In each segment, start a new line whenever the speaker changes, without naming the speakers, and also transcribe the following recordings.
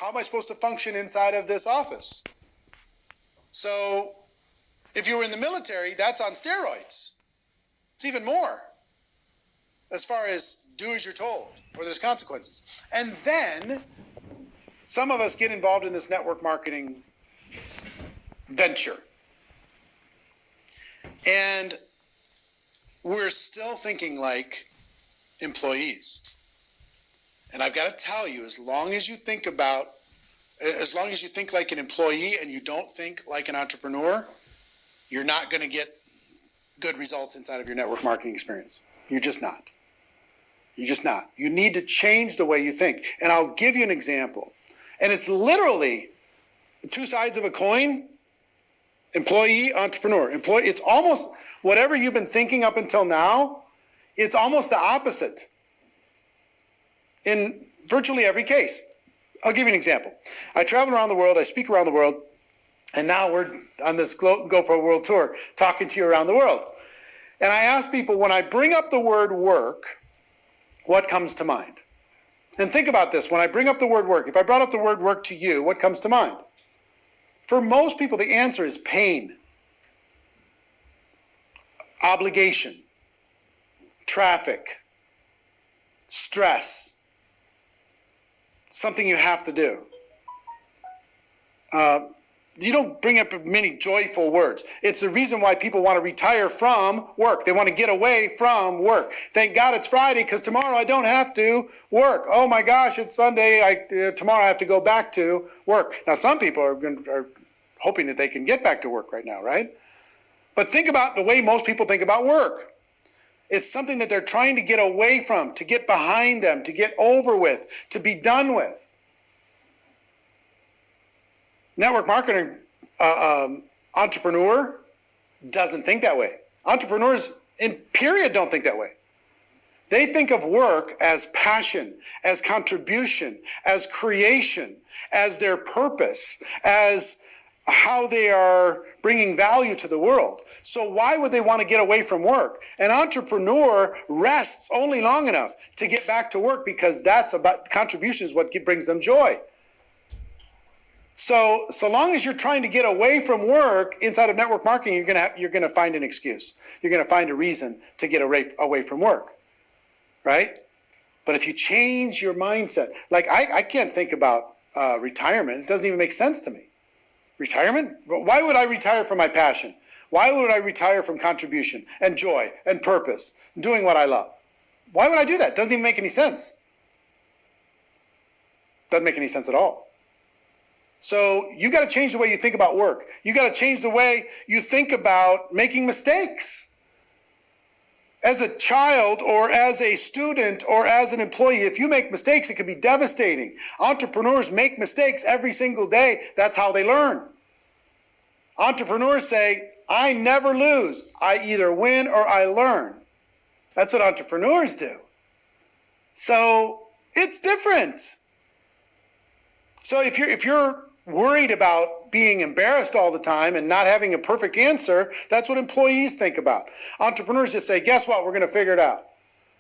how am I supposed to function inside of this office? So if you were in the military, that's on steroids. It's even more as far as do as you're told, or there's consequences. And then some of us get involved in this network marketing venture. And we're still thinking like employees. And I've got to tell you, as long as you think like an employee and you don't think like an entrepreneur, you're not going to get good results inside of your network marketing experience. You're just not. You're just not. You need to change the way you think. And I'll give you an example. And it's literally two sides of a coin. Employee, entrepreneur. Employee, it's almost whatever you've been thinking up until now, it's almost the opposite in virtually every case. I'll give you an example. I travel around the world, I speak around the world, and now we're on this GoPro World Tour talking to you around the world. And I ask people, when I bring up the word work, what comes to mind? And think about this. When I bring up the word work, if I brought up the word work to you, what comes to mind? For most people, the answer is pain, obligation, traffic, stress, something you have to do. You don't bring up many joyful words. It's the reason why people want to retire from work. They want to get away from work. Thank God it's Friday because tomorrow I don't have to work. Oh my gosh, it's Sunday. Tomorrow I have to go back to work. Now some people are hoping that they can get back to work right now, right? But think about the way most people think about work. It's something that they're trying to get away from, to get behind them, to get over with, to be done with. Network marketing entrepreneur doesn't think that way. Entrepreneurs in period don't think that way. They think of work as passion, as contribution, as creation, as their purpose, as how they are bringing value to the world. So why would they want to get away from work? An entrepreneur rests only long enough to get back to work because that's about contribution is what brings them joy. So long as you're trying to get away from work inside of network marketing, you're gonna find an excuse. You're gonna find a reason to get away from work, right? But if you change your mindset, like I can't think about retirement. It doesn't even make sense to me. Retirement? Why would I retire from my passion? Why would I retire from contribution and joy and purpose, doing what I love? Why would I do that? Doesn't even make any sense. Doesn't make any sense at all. So you got to change the way you think about work. You got to change the way you think about making mistakes. As a child or as a student or as an employee, if you make mistakes, it can be devastating. Entrepreneurs make mistakes every single day. That's how they learn. Entrepreneurs say, I never lose. I either win or I learn. That's what entrepreneurs do. So it's different. So if you're worried about being embarrassed all the time and not having a perfect answer, that's what employees think about. Entrepreneurs just say, guess what? We're going to figure it out.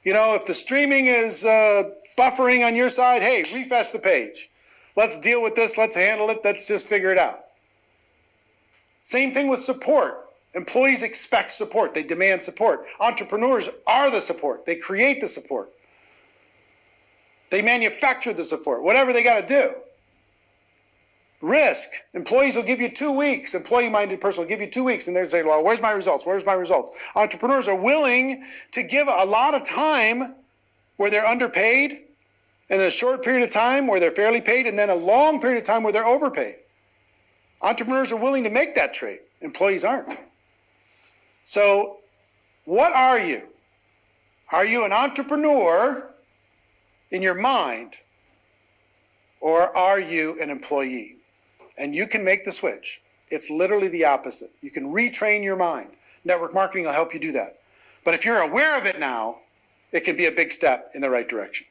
You know, if the streaming is buffering on your side, hey, refresh the page. Let's deal with this. Let's handle it. Let's just figure it out. Same thing with support. Employees expect support. They demand support. Entrepreneurs are the support. They create the support. They manufacture the support, whatever they got to do. Risk. Employees will give you 2 weeks. Employee-minded person will give you 2 weeks, and they'll say, well, where's my results? Where's my results? Entrepreneurs are willing to give a lot of time where they're underpaid, and a short period of time where they're fairly paid, and then a long period of time where they're overpaid. Entrepreneurs are willing to make that trade. Employees aren't. So what are you? Are you an entrepreneur in your mind, or are you an employee? And you can make the switch. It's literally the opposite. You can retrain your mind. Network marketing will help you do that. But if you're aware of it now, it can be a big step in the right direction.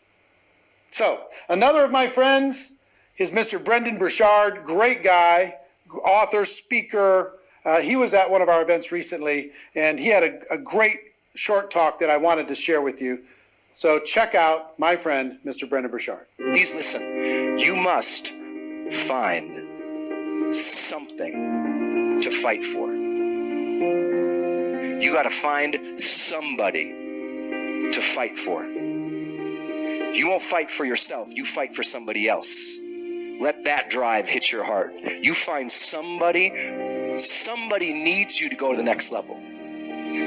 So another of my friends is Mr. Brendan Burchard, great guy, author, speaker. He was at one of our events recently, and he had a great short talk that I wanted to share with you. So check out my friend, Mr. Brendan Burchard.
Please listen. You must find something to fight for. You got to find somebody to fight for. You won't fight for yourself. You fight for somebody else. Let that drive hit your heart. You find somebody needs you to go to the next level.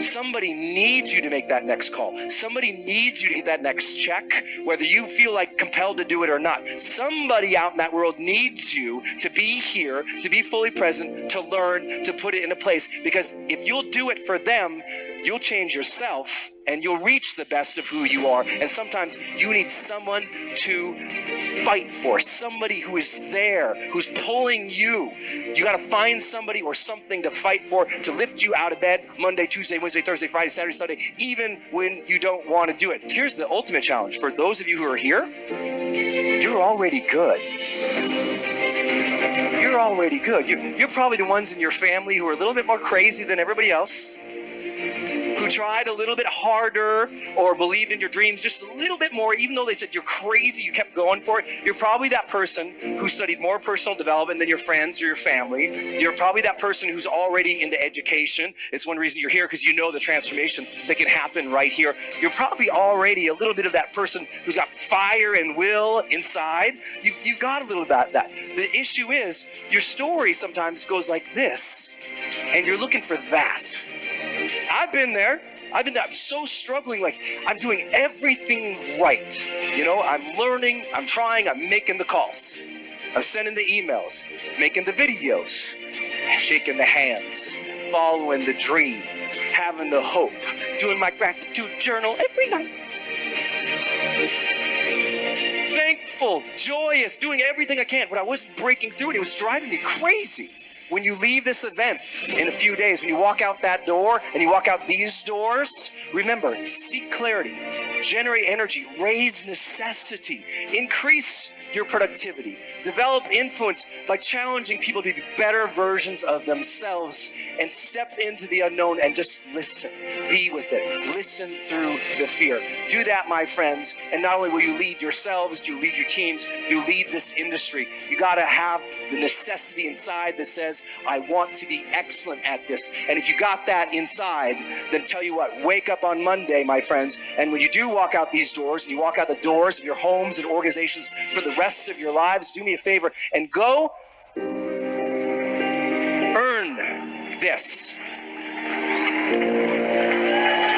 Somebody needs you to make that next call. Somebody needs you to get that next check, whether you feel like compelled to do it or not. Somebody out in that world needs you to be here, to be fully present, to learn, to put it into place. Because if you'll do it for them, you'll change yourself and you'll reach the best of who you are. And sometimes you need someone to fight for, somebody who is there, who's pulling you. You got to find somebody or something to fight for, to lift you out of bed Monday, Tuesday, Wednesday, Thursday, Friday, Saturday, Sunday, even when you don't want to do it. Here's the ultimate challenge. For those of you who are here, you're already good. You're already good. You're probably the ones in your family who are a little bit more crazy than everybody else, who tried a little bit harder or believed in your dreams just a little bit more, even though they said you're crazy, you kept going for it. You're probably that person who studied more personal development than your friends or your family. You're probably that person who's already into education. It's one reason you're here, because you know the transformation that can happen right here. You're probably already a little bit of that person who's got fire and will inside. You've got a little of that. The issue is your story sometimes goes like this, and you're looking for that. I've been there. I'm so struggling, like I'm doing everything right. You know, I'm learning, I'm trying, I'm making the calls. I'm sending the emails, making the videos, shaking the hands, following the dream, having the hope, doing my gratitude journal every night. Thankful, joyous, doing everything I can, but I wasn't breaking through it. It was driving me crazy. When you leave this event in a few days, when you walk out that door and you walk out these doors, remember, seek clarity, generate energy, raise necessity, increase your productivity, develop influence by challenging people to be better versions of themselves, and step into the unknown and just listen. Be with it. Listen through the fear. Do that, my friends, and not only will you lead yourselves, you lead your teams, you lead this industry. You got to have the necessity inside that says, I want to be excellent at this. And if you got that inside, then tell you what, wake up on Monday, my friends, and when you do walk out these doors, and you walk out the doors of your homes and organizations for the rest of your lives, do me a favor and go earn this.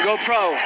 GoPro.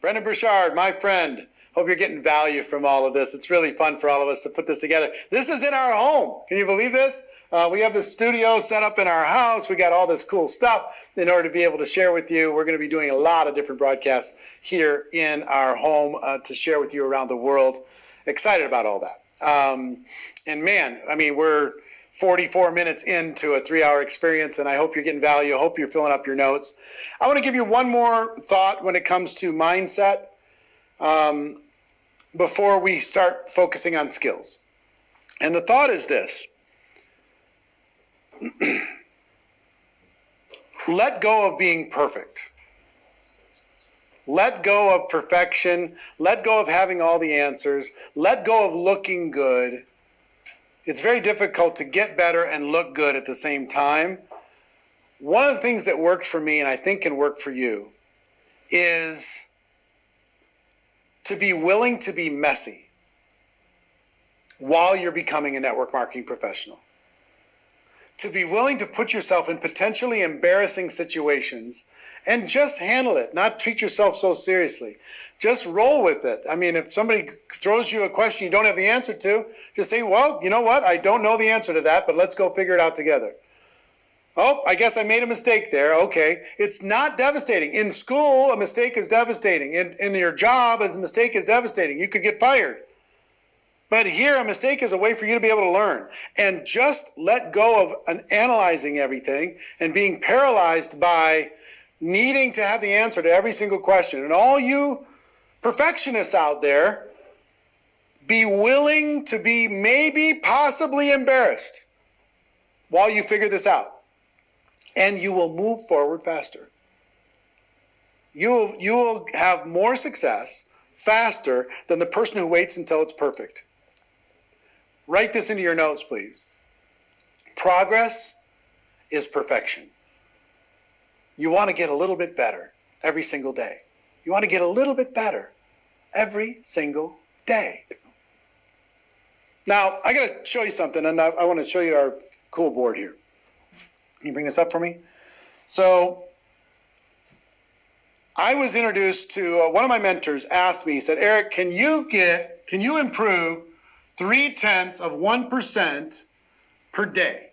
Brendan Burchard, my friend. Hope you're getting value from all of this. It's really fun for all of us to put this together. This is in our home. Can you believe this? We have this studio set up in our house. We got all this cool stuff in order to be able to share with you. We're going to be doing a lot of different broadcasts here in our home to share with you around the world. Excited about all that. And man, I mean, we're 44 minutes into a 3-hour experience, and I hope you're getting value. I hope you're filling up your notes. I want to give you one more thought when it comes to mindset before we start focusing on skills. And the thought is this. Let go of being perfect. Let go of perfection. Let go of having all the answers. Let go of looking good. It's very difficult to get better and look good at the same time. One of the things that worked for me, and I think can work for you, is to be willing to be messy while you're becoming a network marketing professional. To be willing to put yourself in potentially embarrassing situations and just handle it, not treat yourself so seriously. Just roll with it. I mean, if somebody throws you a question you don't have the answer to, just say, well, you know what? I don't know the answer to that, but let's go figure it out together. Oh, I guess I made a mistake there. Okay. It's not devastating. In school, a mistake is devastating. In your job, a mistake is devastating. You could get fired. But here, a mistake is a way for you to be able to learn. And just let go of analyzing everything and being paralyzed by needing to have the answer to every single question. And all you perfectionists out there, be willing to be maybe possibly embarrassed while you figure this out. And you will move forward faster. you will have more success faster than the person who waits until it's perfect. Write this into your notes, please. Progress is perfection. You want to get a little bit better every single day. You want to get a little bit better every single day. Now, I got to show you something, and I want to show you our cool board here. Can you bring this up for me? So, I was introduced to one of my mentors asked me, he said, Eric, can you improve 0.3% per day?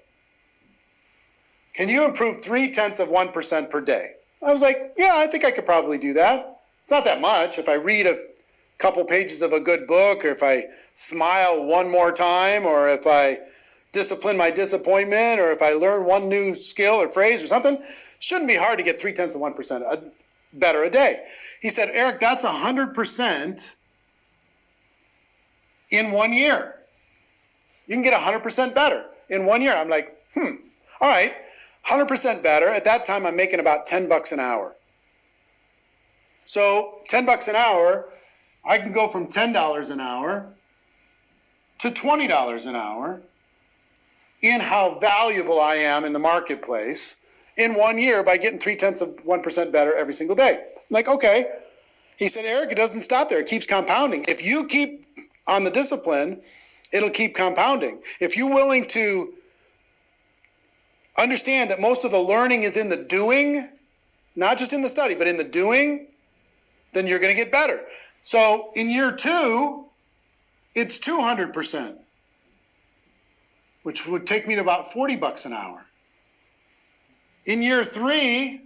Can you improve 0.3% per day? I was like, yeah, I think I could probably do that. It's not that much. If I read a couple pages of a good book, or if I smile one more time, or if I discipline my disappointment, or if I learn one new skill or phrase or something, shouldn't be hard to get 0.3% better a day. He said, Eric, that's 100% in 1 year. You can get 100% better in 1 year. I'm like, all right, 100% better. At that time, I'm making about $10 an hour. So $10 an hour, I can go from $10 an hour to $20 an hour in how valuable I am in the marketplace in 1 year by getting 0.3% better every single day. I'm like, okay. He said, Eric, it doesn't stop there. It keeps compounding. If you keep on the discipline, it'll keep compounding. If you're willing to understand that most of the learning is in the doing, not just in the study, but in the doing, then you're going to get better. So in year 2, it's 200%, which would take me to about $40 an hour. In year 3,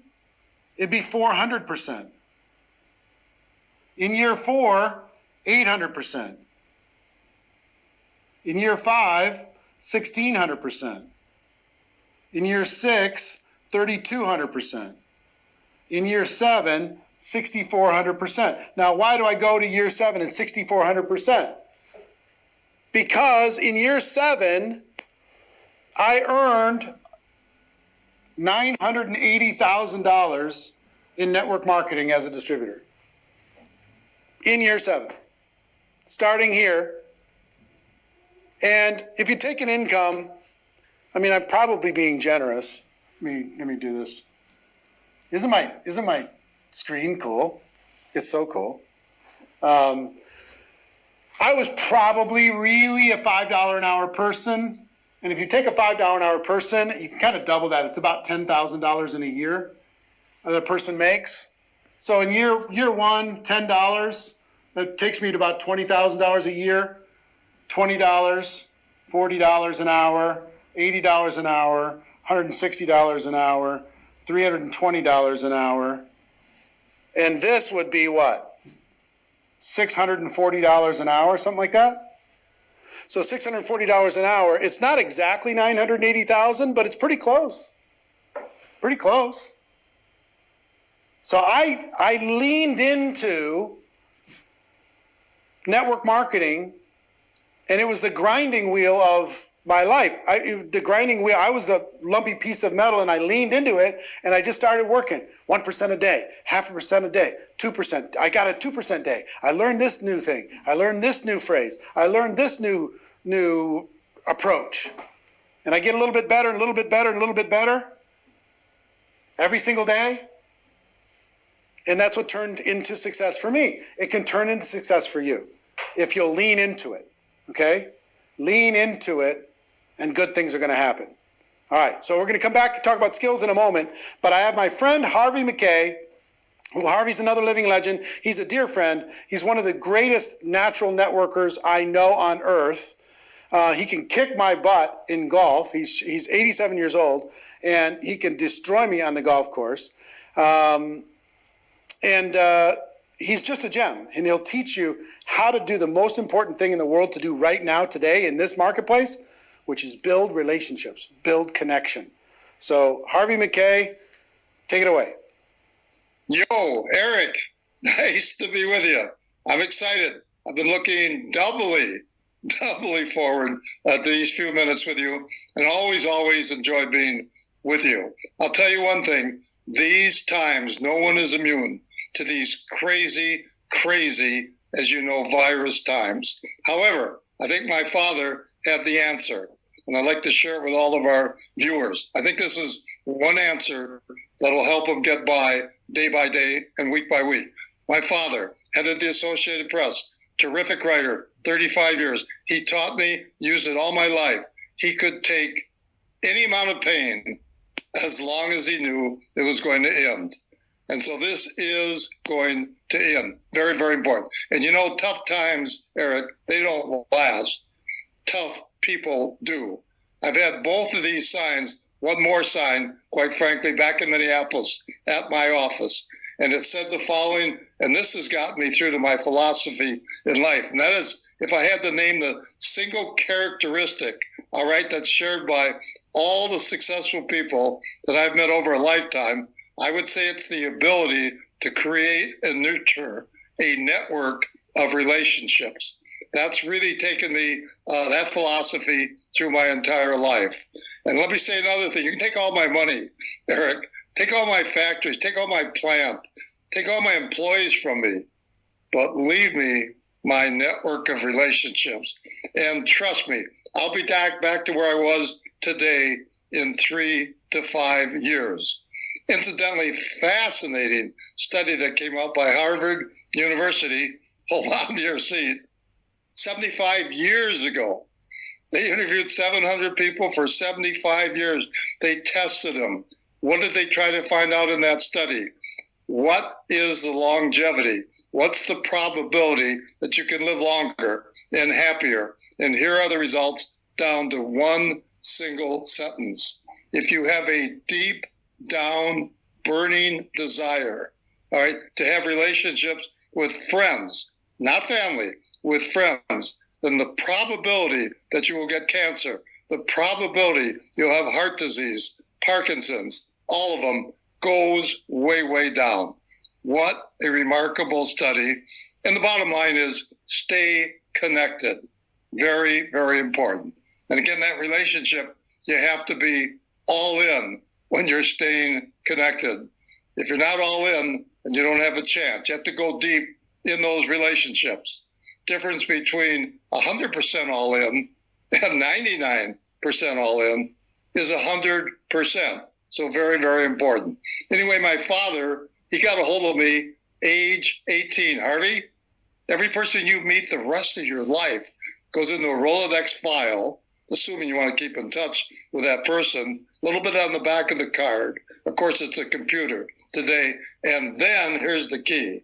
it'd be 400%. In year 4, 800%. In year 5, 1,600%. In year 6, 3,200%. In year 7, 6,400%. Now, why do I go to year 7 and 6,400%? Because in year 7, I earned $980,000 in network marketing as a distributor. In year 7. Starting here. And if you take an income, I mean, I'm probably being generous. Let me do this. Isn't my screen cool? It's so cool. I was probably really a $5 an hour person. And if you take a $5 an hour person, you can kind of double that. It's about $10,000 in a year that a person makes. So in year 1, $10, that takes me to about $20,000 a year. $20, $40 an hour, $80 an hour, $160 an hour, $320 an hour. And this would be what? $640 an hour, something like that? So $640 an hour, it's not exactly $980,000, but it's pretty close. Pretty close. So I leaned into network marketing, and it was the grinding wheel of my life. I was the lumpy piece of metal, and I leaned into it, and I just started working 1% a day, 0.5% a day, 2%. I got a 2% day. I learned this new thing. I learned this new phrase. I learned this new approach. And I get a little bit better, and a little bit better, and a little bit better every single day. And that's what turned into success for me. It can turn into success for you if you'll lean into it. Okay? Lean into it, and good things are going to happen. All right, so we're going to come back and talk about skills in a moment, but I have my friend Harvey McKay, who Harvey's another living legend. He's a dear friend. He's one of the greatest natural networkers I know on earth. He can kick my butt in golf. He's 87 years old, and he can destroy me on the golf course. He's just a gem, and he'll teach you how to do the most important thing in the world to do right now, today, in this marketplace, which is build relationships, build connection. So, Harvey McKay, take it away.
Yo, Eric, nice to be with you. I'm excited. I've been looking doubly forward to these few minutes with you, and always enjoy being with you. I'll tell you one thing. These times, no one is immune. to these crazy, as you know, virus times. However, I think my father had the answer, and I'd like to share it with all of our viewers. I think this is one answer that'll help them get by day and week by week. My father, head of the Associated Press, terrific writer, 35 years. He taught me, used it all my life. He could take any amount of pain as long as he knew it was going to end. And so this is going to end. Very, very important. And you know, tough times, Eric, they don't last. Tough people do. I've had both of these signs, one more sign, quite frankly, back in Minneapolis at my office. And it said the following, and this has gotten me through to my philosophy in life. And that is, if I had to name the single characteristic, all right, that's shared by all the successful people that I've met over a lifetime, I would say it's the ability to create and nurture a network of relationships. That's really taken me, that philosophy, through my entire life. And let me say another thing. You can take all my money, Eric, take all my factories, take all my plant, take all my employees from me, but leave me my network of relationships. And trust me, I'll be back to where I was today in 3 to 5 years. Incidentally, fascinating study that came out by Harvard University, hold on to your seat, 75 years ago. They interviewed 700 people for 75 years. They tested them. What did they try to find out in that study? What is the longevity? What's the probability that you can live longer and happier? And here are the results down to one single sentence. If you have a deep down burning desire, all right, to have relationships with friends, not family, with friends, then the probability that you will get cancer, the probability you'll have heart disease, Parkinson's, all of them goes way, way down. What a remarkable study. And the bottom line is stay connected. Very, very important. And again, that relationship, you have to be all in when you're staying connected. If you're not all in, and you don't have a chance, you have to go deep in those relationships. Difference between 100% all in and 99% all in is 100%. So very, very important. Anyway, my father, he got a hold of me age 18. Harvey, every person you meet the rest of your life goes into a Rolodex file, assuming you want to keep in touch with that person, a little bit on the back of the card. Of course, it's a computer today. And then here's the key.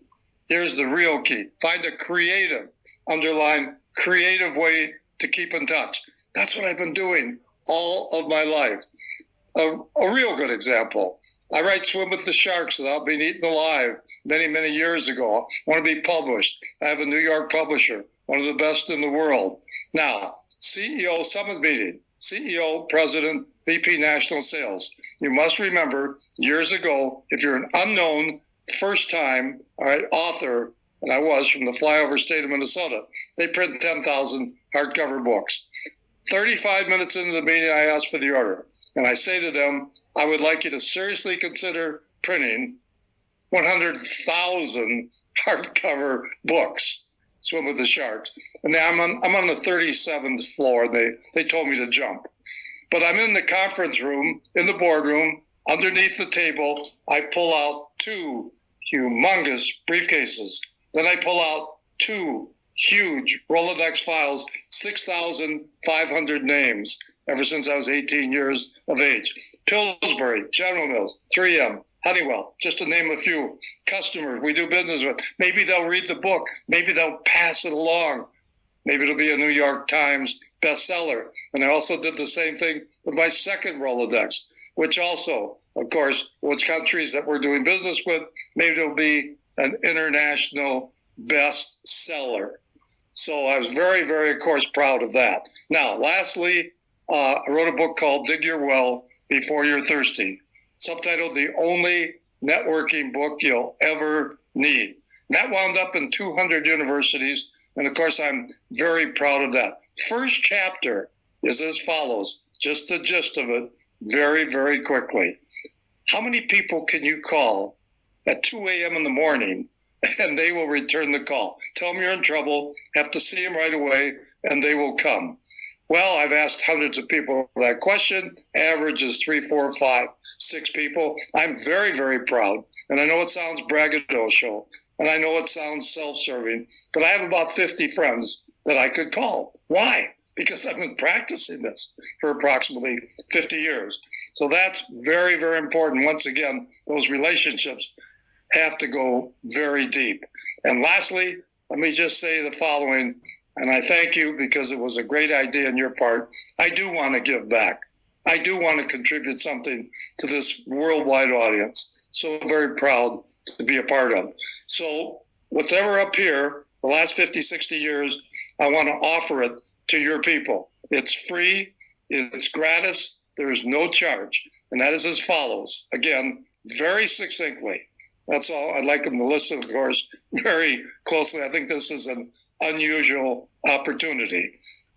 Here's the real key. Find a creative, underline creative way to keep in touch. That's what I've been doing all of my life. A real good example. I write Swim with the Sharks Without Being Eaten Alive many, many years ago. I want to be published. I have a New York publisher, one of the best in the world. Now, CEO Summit Meeting, CEO, President, VP National Sales. You must remember, years ago, if you're an unknown, first-time, author, and I was from the flyover state of Minnesota, they print 10,000 hardcover books. 35 minutes into the meeting, I asked for the order. And I say to them, I would like you to seriously consider printing 100,000 hardcover books, Swim with the Sharks. And I'm on the 37th floor. They told me to jump. But I'm in the conference room, in the boardroom, underneath the table. I pull out 2 humongous briefcases. Then I pull out 2 huge Rolodex files, 6,500 names ever since I was 18 years of age. Pillsbury, General Mills, 3M, Honeywell, just to name a few. Customers we do business with. Maybe they'll read the book. Maybe they'll pass it along. Maybe it'll be a New York Times bestseller. And I also did the same thing with my second Rolodex, which also, of course, was countries that we're doing business with. Maybe it'll be an international bestseller. So I was very, very, of course, proud of that. Now, lastly, I wrote a book called Dig Your Well Before You're Thirsty, subtitled The Only Networking Book You'll Ever Need. And that wound up in 200 universities, and of course, I'm very proud of that. First chapter is as follows, just the gist of it, very, very quickly. How many people can you call at 2 a.m. in the morning, and they will return the call. Tell them you're in trouble, have to see them right away, and they will come. Well, I've asked hundreds of people that question. Average is 3, 4, 5, 6 people. I'm very, very proud. And I know it sounds braggadocio, and I know it sounds self-serving, but I have about 50 friends that I could call. Why? Because I've been practicing this for approximately 50 years. So that's very, very important. Once again, those relationships have to go very deep. And lastly, let me just say the following, and I thank you because it was a great idea on your part. I do want to give back. I do want to contribute something to this worldwide audience. So very proud to be a part of. So whatever up here, the last 50, 60 years, I want to offer it to your people. It's free, it's gratis, there is no charge. And that is as follows. Again, very succinctly. That's all. I'd like them to listen, of course, very closely. I think this is an unusual opportunity.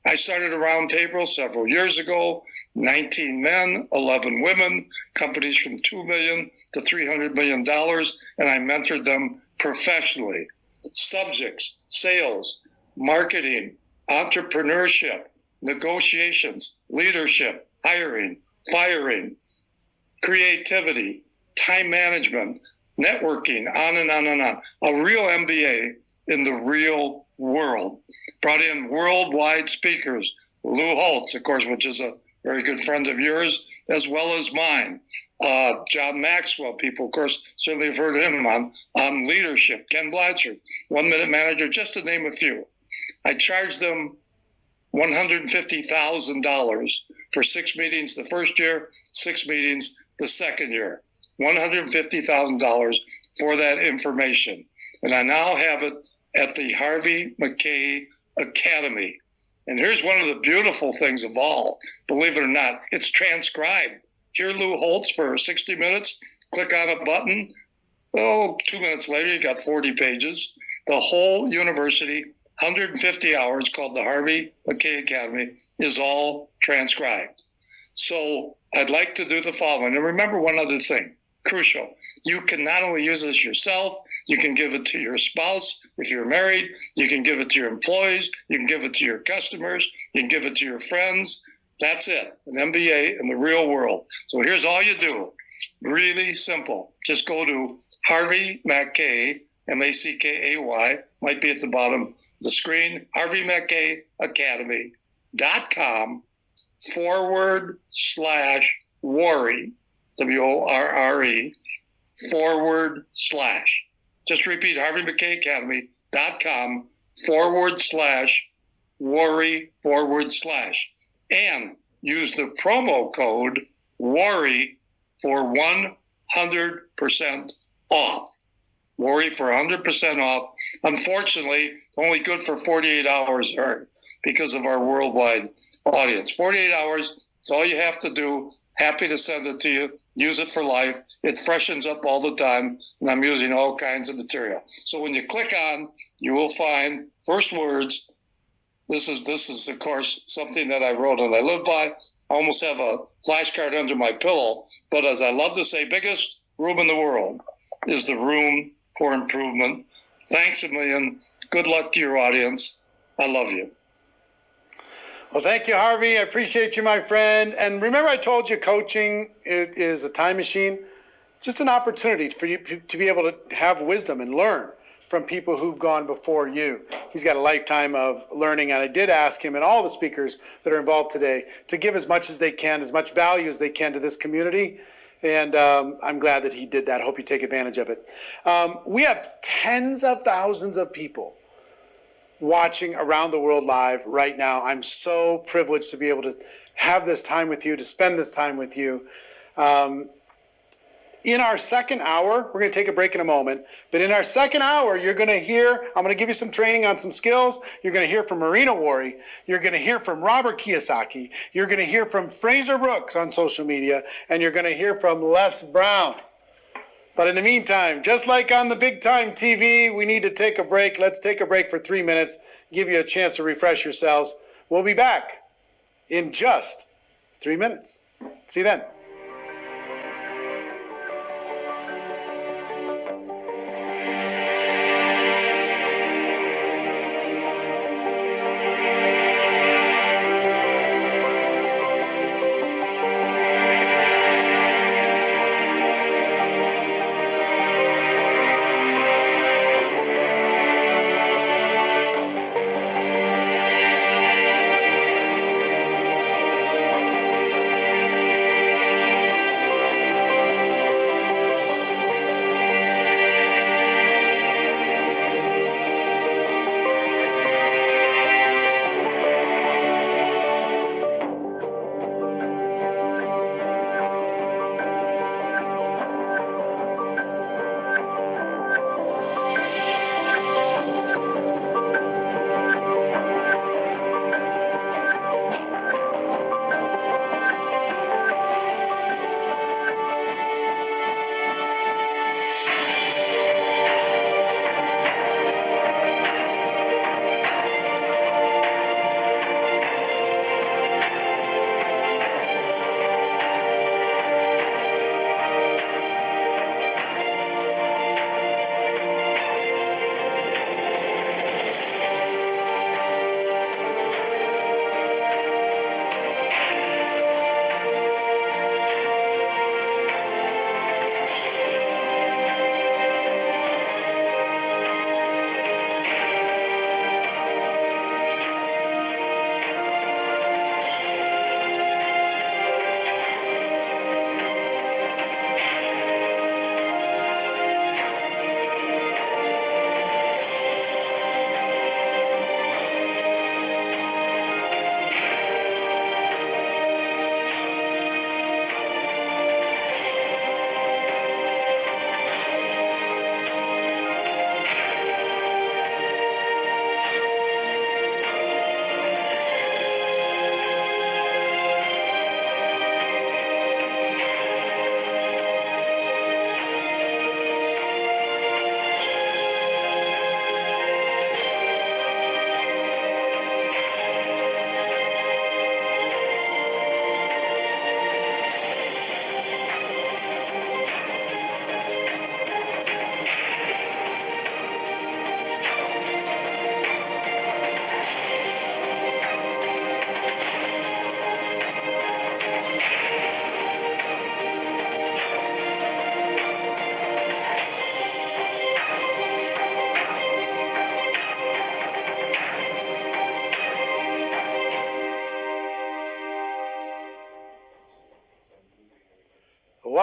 I started a round table several years ago, 19 men, 11 women, companies from $2 million to $300 million, and I mentored them professionally. Subjects, sales, marketing, entrepreneurship, negotiations, leadership, hiring, firing, creativity, time management, networking, on and on and on. A real MBA in the real world. Brought in worldwide speakers, Lou Holtz, of course, which is a very good friend of yours, as well as mine. John Maxwell, people, of course, certainly have heard of him on leadership. Ken Blanchard, 1 Minute Manager, just to name a few. I charged them $150,000 for 6 meetings the first year, 6 meetings the second year. $150,000 for that information. And I now have it at the Harvey McKay Academy. And here's one of the beautiful things of all, believe it or not, it's transcribed. Hear Lou Holtz for 60 minutes, click on a button. 2 minutes later, you got 40 pages. The whole university, 150 hours, called the Harvey McKay Academy, is all transcribed. So I'd like to do the following. And remember one other thing, crucial. You can not only use this yourself, you can give it to your spouse if you're married, you can give it to your employees, you can give it to your customers, you can give it to your friends. That's it, an MBA in the real world. So here's all you do. Really simple. Just go to Harvey McKay, MACKAY, might be at the bottom of the screen, HarveyMcKayAcademy.com /Worre, WORRE, /. Just repeat, HarveyMcKayAcademy.com /Worre, and use the promo code Worre for 100% off. Worre for 100% off. Unfortunately, only good for 48 hours because of our worldwide audience. 48 hours, it's all you have to do. Happy to send it to you. Use it for life. It freshens up all the time, and I'm using all kinds of material. So when you click on, you will find first words. This is of course something that I wrote and I live by. I almost have a flashcard under my pillow, but as I love to say, biggest room in the world is the room for improvement. Thanks a million. Good luck to your audience. I love you.
Well, thank you, Harvey. I appreciate you, my friend. And remember, I told you coaching is a time machine. Just an opportunity for you to be able to have wisdom and learn from people who've gone before you. He's got a lifetime of learning, and I did ask him and all the speakers that are involved today to give as much as they can, as much value as they can to this community. And I'm glad that he did that. I hope you take advantage of it. We have tens of thousands of people watching around the world live right now. I'm so privileged to be able to have this time with you, to spend this time with you. In our second hour, we're going to take a break in a moment, but in our second hour, you're going to hear, I'm going to give you some training on some skills. You're going to hear from Marina Worre. You're going to hear from Robert Kiyosaki. You're going to hear from Fraser Brooks on social media, and you're going to hear from Les Brown. But in the meantime, just like on the big time TV, we need to take a break. Let's take a break for 3 minutes, give you a chance to refresh yourselves. We'll be back in just 3 minutes. See you then.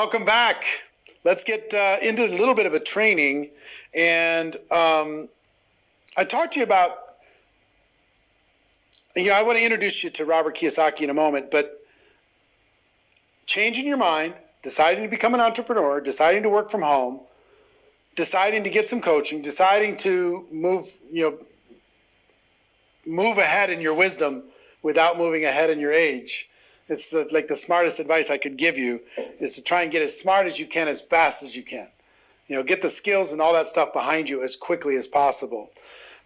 Welcome back. Let's get into a little bit of a training. And I talked to you about, I want to introduce you to Robert Kiyosaki in a moment, but changing your mind, deciding to become an entrepreneur, deciding to work from home, deciding to get some coaching, deciding to move ahead in your wisdom without moving ahead in your age. It's the smartest advice I could give you is to try and get as smart as you can, as fast as you can. Get the skills and all that stuff behind you as quickly as possible.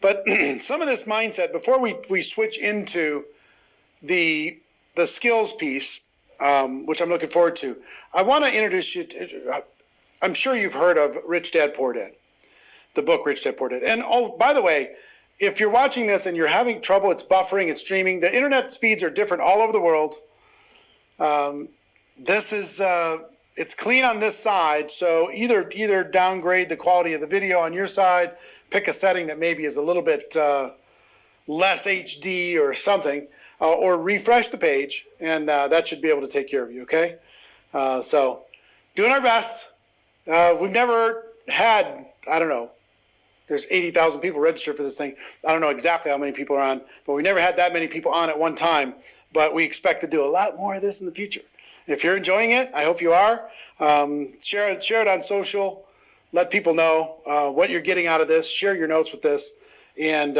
But some of this mindset, before we switch into the skills piece, which I'm looking forward to, I want to introduce you to, I'm sure you've heard of Rich Dad Poor Dad, the book Rich Dad Poor Dad. And by the way, if you're watching this and you're having trouble, it's buffering, it's streaming, the internet speeds are different all over the world. This is, it's clean on this side, so either downgrade the quality of the video on your side, pick a setting that maybe is a little bit less HD or something, or refresh the page, and that should be able to take care of you, okay? So doing our best. We've never had, I don't know, there's 80,000 people registered for this thing. I don't know exactly how many people are on, but we never had that many people on at one time, but we expect to do a lot more of this in the future. If you're enjoying it, I hope you are. Share it on social. Let people know what you're getting out of this. Share your notes with this, and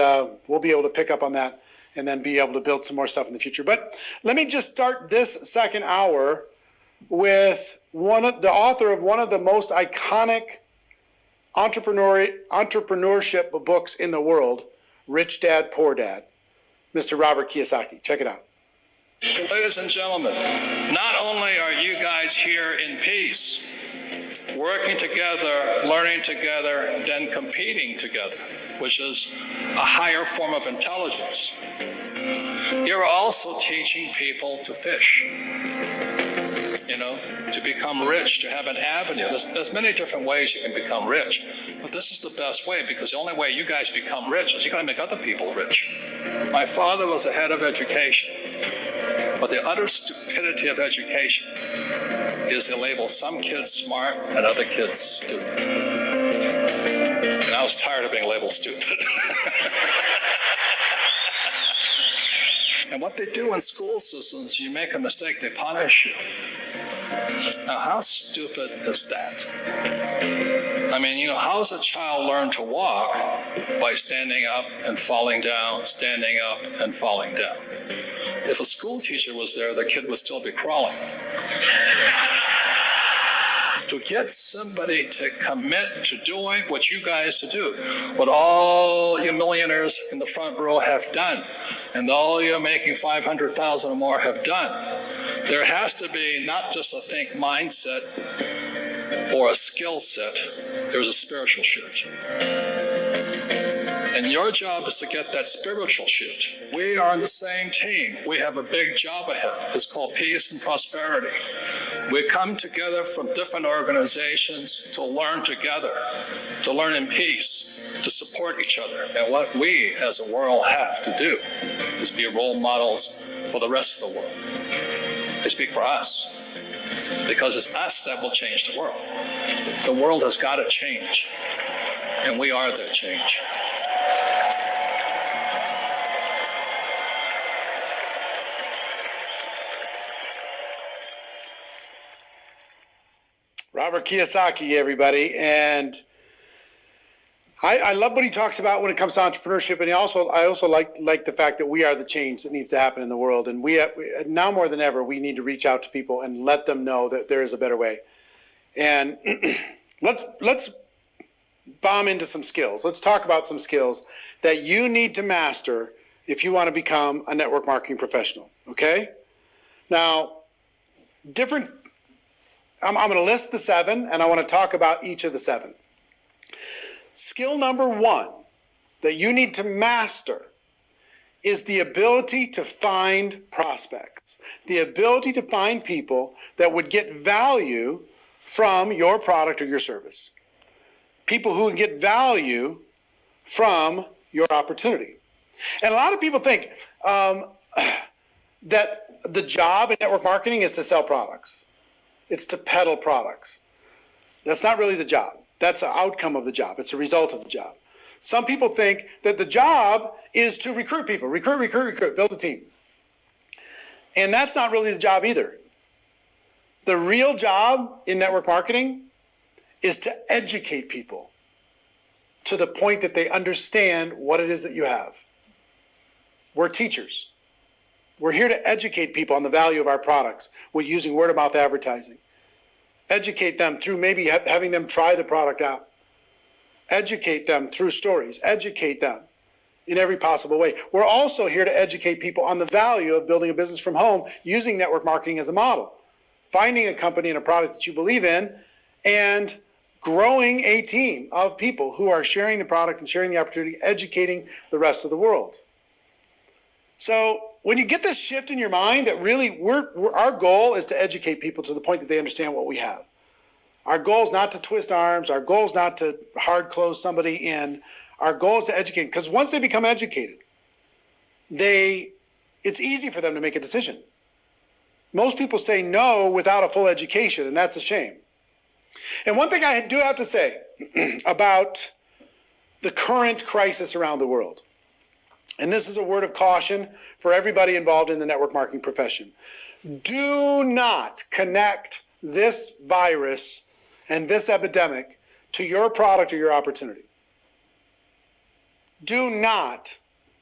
we'll be able to pick up on that and then be able to build some more stuff in the future. But let me just start this second hour with the author of one of the most iconic entrepreneurship books in the world, Rich Dad Poor Dad, Mr. Robert Kiyosaki. Check it out.
Ladies and gentlemen, not only are you guys here in peace, working together, learning together, then competing together, which is a higher form of intelligence, you're also teaching people to fish, to become rich, to have an avenue. There's many different ways you can become rich, but this is the best way, because the only way you guys become rich is you got to make other people rich. My father was the head of education, but the utter stupidity of education is they label some kids smart and other kids stupid. And I was tired of being labeled stupid. And what they do in school systems, you make a mistake, they punish you. Now, how stupid is that? I mean, how does a child learn to walk? By standing up and falling down, standing up and falling down. If a school teacher was there, the kid would still be crawling. To get somebody to commit to doing what you guys do, what all you millionaires in the front row have done, and all you making 500,000 or more have done, there has to be not just a think mindset or a skill set, there's a spiritual shift. And your job is to get that spiritual shift. We are on the same team. We have a big job ahead. It's called peace and prosperity. We come together from different organizations to learn together, to learn in peace, to support each other. And what we as a world have to do is be role models for the rest of the world. I speak for us, because it's us that will change the world. The world has got to change, and we are that change.
Robert Kiyosaki, everybody. And I love what he talks about when it comes to entrepreneurship. And I also like the fact that we are the change that needs to happen in the world. And we now more than ever, we need to reach out to people and let them know that there is a better way. And let's bomb into some skills. Let's talk about some skills that you need to master if you want to become a network marketing professional. Okay? Now, I'm going to list the 7, and I want to talk about each of the 7. Skill number 1 that you need to master is the ability to find prospects, the ability to find people that would get value from your product or your service, people who would get value from your opportunity. And a lot of people think that the job in network marketing is to sell products. It's to peddle products. That's not really the job. That's an outcome of the job. It's a result of the job. Some people think that the job is to recruit people, recruit, build a team. And that's not really the job either. The real job in network marketing is to educate people to the point that they understand what it is that you have. We're teachers. We're here to educate people on the value of our products. We're using word of mouth advertising. Educate them through maybe having them try the product out. Educate them through stories. Educate them in every possible way. We're also here to educate people on the value of building a business from home using network marketing as a model. Finding a company and a product that you believe in and growing a team of people who are sharing the product and sharing the opportunity, educating the rest of the world. So when you get this shift in your mind that really our goal is to educate people to the point that they understand what we have. Our goal is not to twist arms. Our goal is not to hard close somebody in. Our goal is to educate, because once they become educated, it's easy for them to make a decision. Most people say no without a full education, and that's a shame. And one thing I do have to say about the current crisis around the world, and this is a word of caution for everybody involved in the network marketing profession. Do not connect this virus and this epidemic to your product or your opportunity. Do not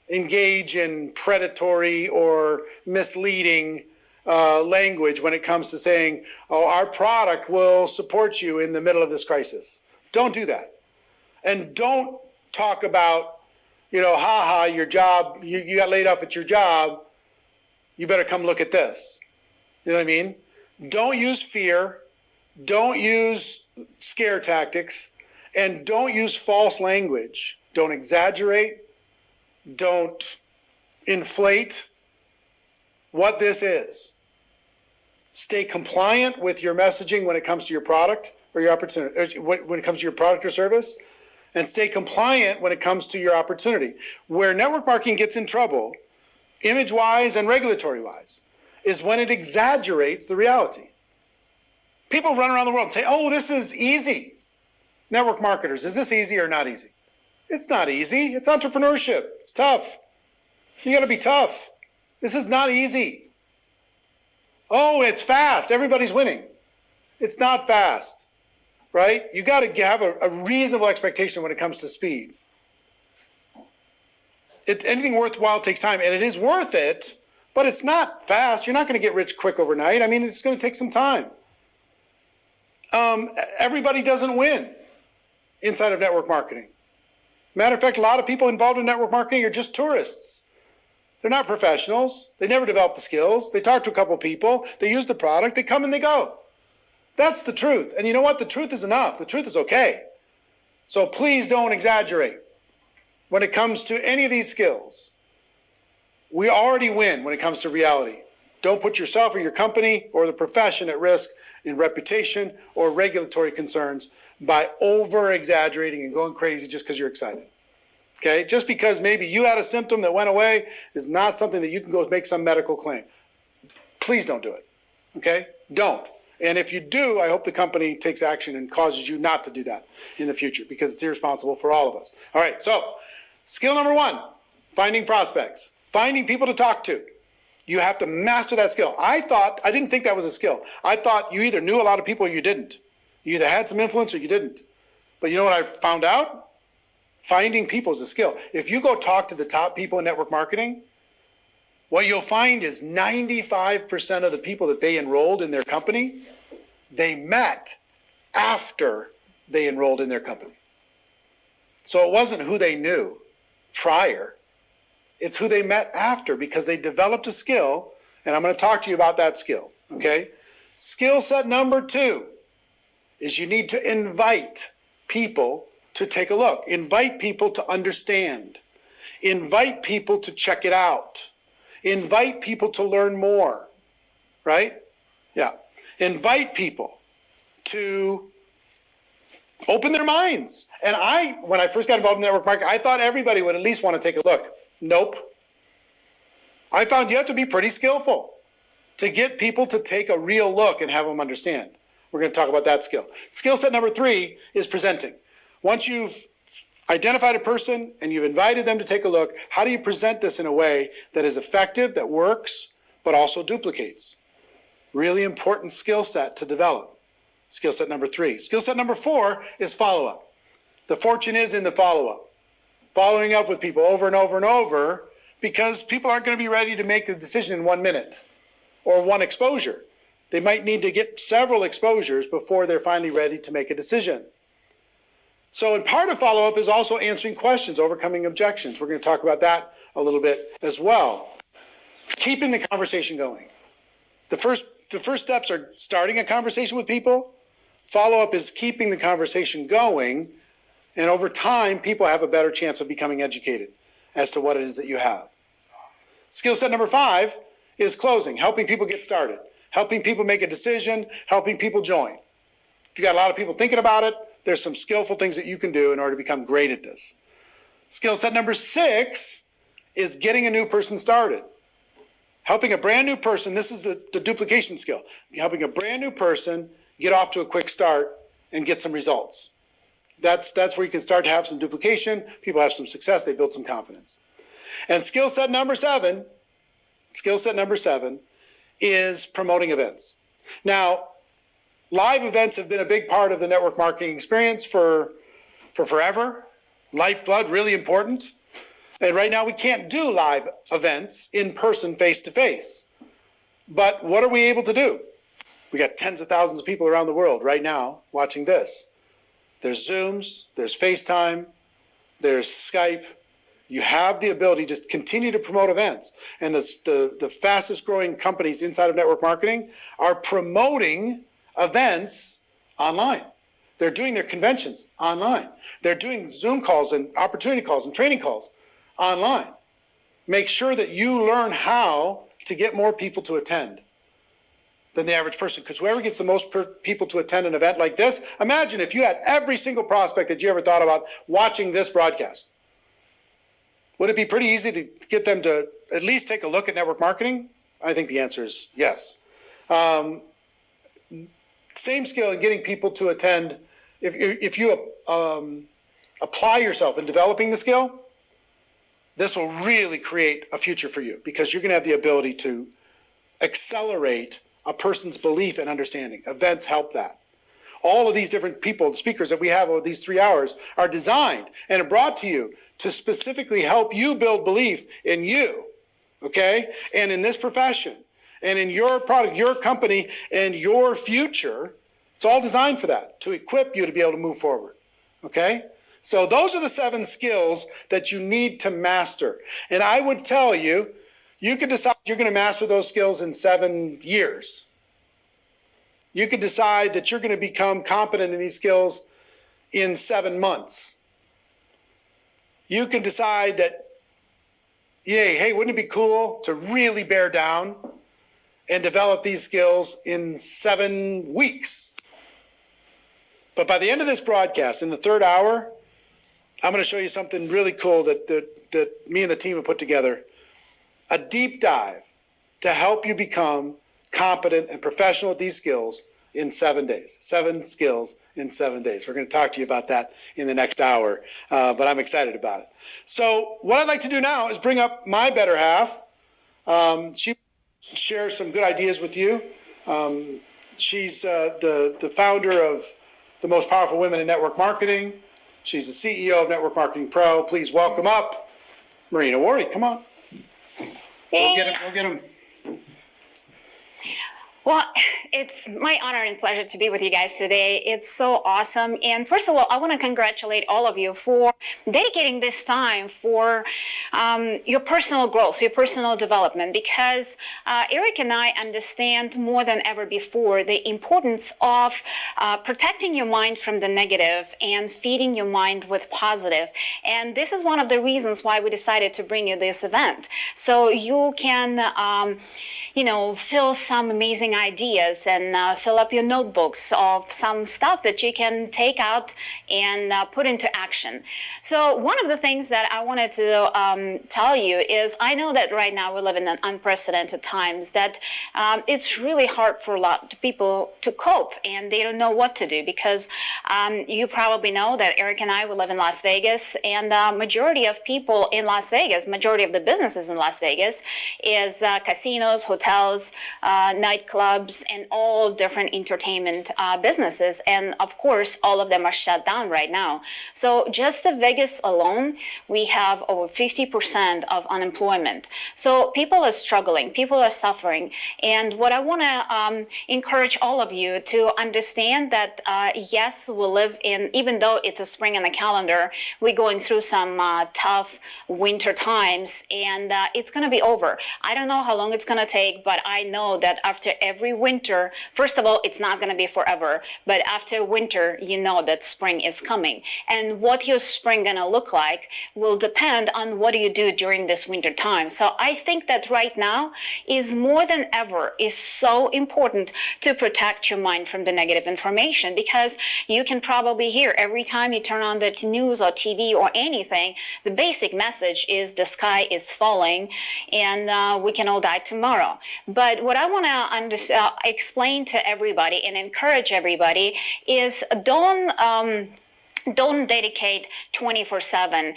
engage in predatory or misleading language when it comes to saying, oh, our product will support you in the middle of this crisis. Don't do that. And don't talk about, your job, you got laid off at your job, you better come look at this. You know what I mean? Don't use fear, don't use scare tactics, and don't use false language. Don't exaggerate, don't inflate what this is. Stay compliant with your messaging when it comes to your product or your opportunity, when it comes to your product or service, and stay compliant when it comes to your opportunity. Where network marketing gets in trouble, image-wise and regulatory-wise, is when it exaggerates the reality. People run around the world and say, oh, this is easy. Network marketers, is this easy or not easy? It's not easy. It's entrepreneurship. It's tough. You got to be tough. This is not easy. Oh, it's fast. Everybody's winning. It's not fast, right? You got to have a reasonable expectation when it comes to speed. Anything worthwhile takes time, and it is worth it, but it's not fast. You're not going to get rich quick overnight. I mean, it's going to take some time. Everybody doesn't win inside of network marketing. Matter of fact, a lot of people involved in network marketing are just tourists. They're not professionals. They never develop the skills. They talk to a couple people. They use the product. They come and they go. That's the truth. And you know what? The truth is enough. The truth is okay. So please don't exaggerate when it comes to any of these skills. We already win when it comes to reality. Don't put yourself or your company or the profession at risk in reputation or regulatory concerns by over-exaggerating and going crazy just because you're excited. Okay? Just because maybe you had a symptom that went away is not something that you can go make some medical claim. Please don't do it. Okay? Don't. And if you do, I hope the company takes action and causes you not to do that in the future, because it's irresponsible for all of us. All right, so skill number 1, finding prospects, finding people to talk to. You have to master that skill. I didn't think that was a skill. I thought you either knew a lot of people or you didn't. You either had some influence or you didn't. But you know what I found out? Finding people is a skill. If you go talk to the top people in network marketing, what you'll find is 95% of the people that they enrolled in their company, they met after they enrolled in their company. So it wasn't who they knew prior. It's who they met after, because they developed a skill, and I'm going to talk to you about that skill, okay? Skill set number 2 is you need to invite people to take a look. Invite people to understand. Invite people to check it out. Invite people to learn more, right? Yeah. Invite people to open their minds. And when I first got involved in network marketing, I thought everybody would at least want to take a look. Nope. I found you have to be pretty skillful to get people to take a real look and have them understand. We're going to talk about that skill. Skill set number 3 is presenting. Once you've identified a person and you've invited them to take a look, how do you present this in a way that is effective, that works, but also duplicates? Really important skill set to develop. Skill set number 3. Skill set number 4 is follow-up. The fortune is in the follow-up. Following up with people over and over and over, because people aren't going to be ready to make the decision in 1 minute or one exposure. They might need to get several exposures before they're finally ready to make a decision. So, and part of follow-up is also answering questions, overcoming objections. We're going to talk about that a little bit as well. Keeping the conversation going. The first steps are starting a conversation with people. Follow-up is keeping the conversation going. And over time, people have a better chance of becoming educated as to what it is that you have. Skill set number 5 is closing, helping people get started, helping people make a decision, helping people join. If you got a lot of people thinking about it, there's some skillful things that you can do in order to become great at this. Skill set number 6 is getting a new person started. Helping a brand new person, this is the duplication skill, helping a brand new person get off to a quick start and get some results. That's where you can start to have some duplication. People have some success. They build some confidence. And skill set number 7 is promoting events. Now, live events have been a big part of the network marketing experience for forever. Lifeblood, really important. And right now we can't do live events in person, face-to-face. But what are we able to do? We got tens of thousands of people around the world right now watching this. There's Zooms, there's FaceTime, there's Skype. You have the ability to continue to promote events. And the fastest growing companies inside of network marketing are promoting events online. They're doing their conventions online. They're doing Zoom calls and opportunity calls and training calls online. Make sure that you learn how to get more people to attend than the average person, because whoever gets the most people to attend an event like this, imagine if you had every single prospect that you ever thought about watching this broadcast. Would it be pretty easy to get them to at least take a look at network marketing? I think the answer is yes. Same skill in getting people to attend. If you apply yourself in developing the skill, this will really create a future for you, because you're going to have the ability to accelerate a person's belief and understanding. Events help that. All of these different people, the speakers that we have over these 3 hours, are designed and are brought to you to specifically help you build belief in you, okay? And in this profession, and in your product, your company, and your future. It's all designed for that, to equip you to be able to move forward, okay? So those are the 7 skills that you need to master. And I would tell you, you could decide you're going to master those skills in 7 years. You could decide that you're going to become competent in these skills in 7 months. You can decide that, hey, wouldn't it be cool to really bear down and develop these skills in 7 weeks? But by the end of this broadcast, in the 3rd hour, I'm going to show you something really cool that me and the team have put together. A deep dive to help you become competent and professional at these skills in 7 days. 7 skills in 7 days. We're going to talk to you about that in the next hour, but I'm excited about it. So what I'd like to do now is bring up my better half. She shares some good ideas with you. She's the founder of the Most Powerful Women in Network Marketing. She's the CEO of Network Marketing Pro. Please welcome up Marina Worre. Come on.
Hey.
We'll get him.
Well, it's my honor and pleasure to be with you guys today. It's so awesome. And first of all, I want to congratulate all of you for dedicating this time for your personal growth, your personal development, because Eric and I understand more than ever before the importance of protecting your mind from the negative and feeding your mind with positive. And this is one of the reasons why we decided to bring you this event. So you can, feel some amazing ideas and fill up your notebooks of some stuff that you can take out and put into action. So one of the things that I wanted to tell you is I know that right now we live in unprecedented times, that it's really hard for a lot of people to cope, and they don't know what to do because you probably know that Eric and I, we live in Las Vegas, and the majority of people in Las Vegas, majority of the businesses in Las Vegas is casinos, hotels, nightclubs, and all different entertainment businesses. And of course, all of them are shut down right now. So just the Vegas alone, we have over 50% of unemployment. So people are struggling, people are suffering. And what I want to encourage all of you to understand that, yes, we live in, even though it's a spring in the calendar, we're going through some tough winter times, and it's going to be over. I don't know how long it's going to take, but I know that after every winter, first of all, it's not going to be forever, but after winter, you know that spring is coming. And what your spring going to look like will depend on what you do during this winter time. So I think that right now is more than ever is so important to protect your mind from the negative information, because you can probably hear every time you turn on the news or TV or anything, the basic message is the sky is falling and we can all die tomorrow. But what I want to explain to everybody and encourage everybody is don't dedicate 24/7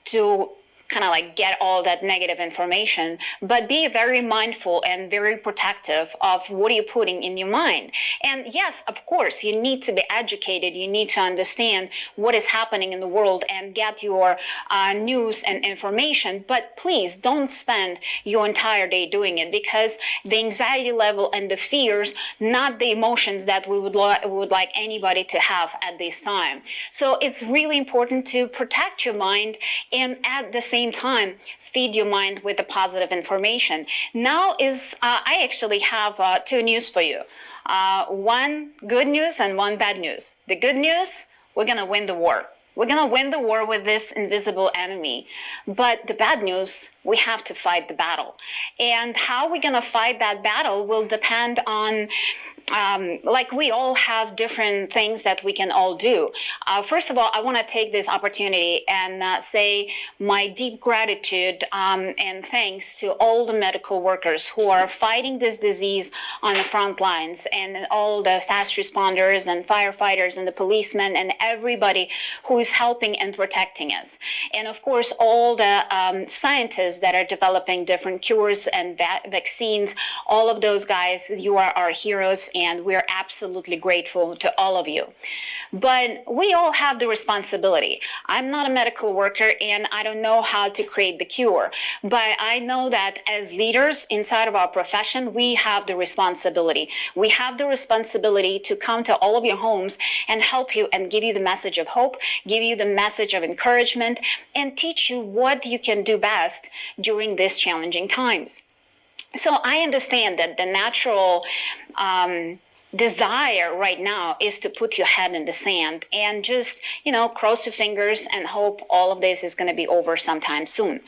to kind of like get all that negative information, but be very mindful and very protective of what you're putting in your mind. And yes, of course, you need to be educated. You need to understand what is happening in the world and get your news and information. But please don't spend your entire day doing it, because the anxiety level and the fears, not the emotions that we would like anybody to have at this time. So it's really important to protect your mind and at the same time feed your mind with the positive information. Now I actually have two news for you. One good news and one bad news. The good news, we're going to win the war. We're going to win the war with this invisible enemy. But the bad news, we have to fight the battle. And how we're going to fight that battle will depend on like we all have different things that we can all do. First of all, I want to take this opportunity and say my deep gratitude and thanks to all the medical workers who are fighting this disease on the front lines, and all the fast responders and firefighters and the policemen and everybody who is helping and protecting us. And of course, all the scientists that are developing different cures and vaccines, all of those guys, you are our heroes, and we're absolutely grateful to all of you. But we all have the responsibility. I'm not a medical worker, and I don't know how to create the cure. But I know that as leaders inside of our profession, we have the responsibility. We have the responsibility to come to all of your homes and help you and give you the message of hope, give you the message of encouragement, and teach you what you can do best during these challenging times. So I understand that the natural desire right now is to put your head in the sand and just, cross your fingers and hope all of this is going to be over sometime soon.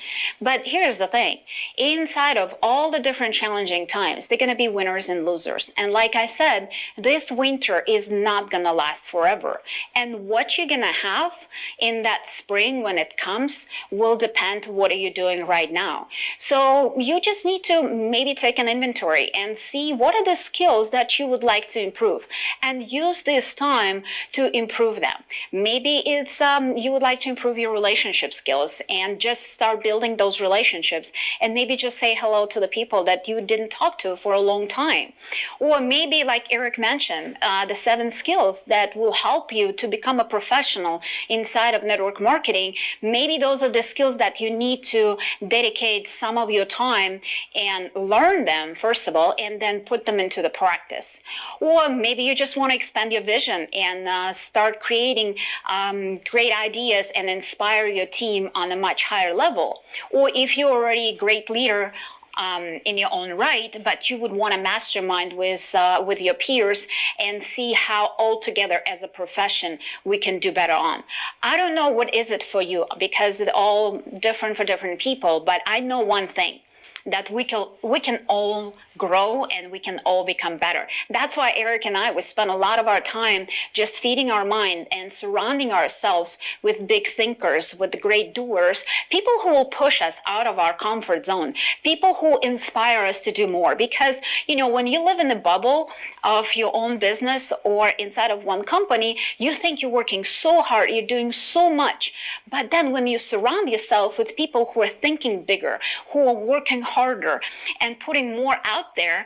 But here's the thing. Inside of all the different challenging times, they're going to be winners and losers. And like I said, this winter is not going to last forever. And what you're going to have in that spring when it comes will depend what are you doing right now. So you just need to maybe take an inventory and see what are the skills that you would like to improve, and use this time to improve them. Maybe it's you would like to improve your relationship skills and just start building those relationships, and maybe just say hello to the people that you didn't talk to for a long time. Or maybe, like Eric mentioned, the 7 skills that will help you to become a professional inside of network marketing. Maybe those are the skills that you need to dedicate some of your time and learn them first of all, and then put them into the practice. Or maybe you just want to expand your vision and start creating great ideas and inspire your team on a much higher level. Or if you're already a great leader in your own right, but you would want to mastermind with your peers and see how all together as a profession we can do better on. I don't know what is it for you, because it's all different for different people, but I know one thing, that we can all grow and we can all become better. That's why Eric and I, we spend a lot of our time just feeding our mind and surrounding ourselves with big thinkers, with great doers, people who will push us out of our comfort zone, people who inspire us to do more. Because, when you live in the bubble of your own business or inside of one company, you think you're working so hard, you're doing so much. But then when you surround yourself with people who are thinking bigger, who are working harder and putting more out there,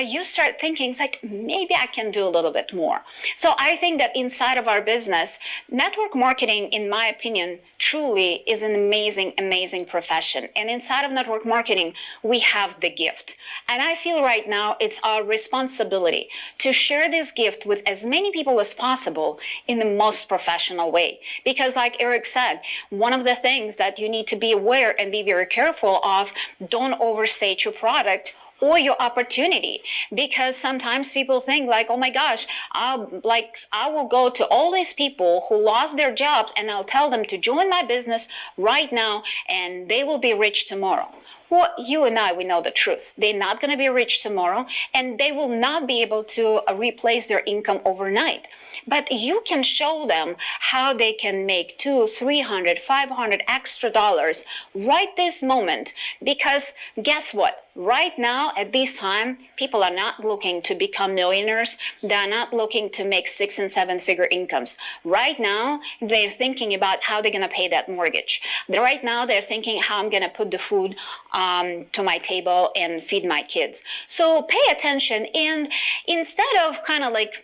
you start thinking, it's like, maybe I can do a little bit more. So I think that inside of our business, network marketing, in my opinion, truly is an amazing, amazing profession. And inside of network marketing, we have the gift. And I feel right now it's our responsibility to share this gift with as many people as possible in the most professional way. Because like Eric said, one of the things that you need to be aware and be very careful of, don't overstate your product or your opportunity, because sometimes people think like, oh my gosh, I will go to all these people who lost their jobs and I'll tell them to join my business right now and they will be rich tomorrow. Well, you and I, we know the truth. They're not going to be rich tomorrow, and they will not be able to replace their income overnight. But you can show them how they can make $200, $300, $500 extra dollars right this moment. Because guess what? Right now, at this time, people are not looking to become millionaires. They're not looking to make 6- and 7-figure incomes. Right now, they're thinking about how they're going to pay that mortgage. Right now, they're thinking how I'm going to put the food to my table and feed my kids. So pay attention, and instead of kind of like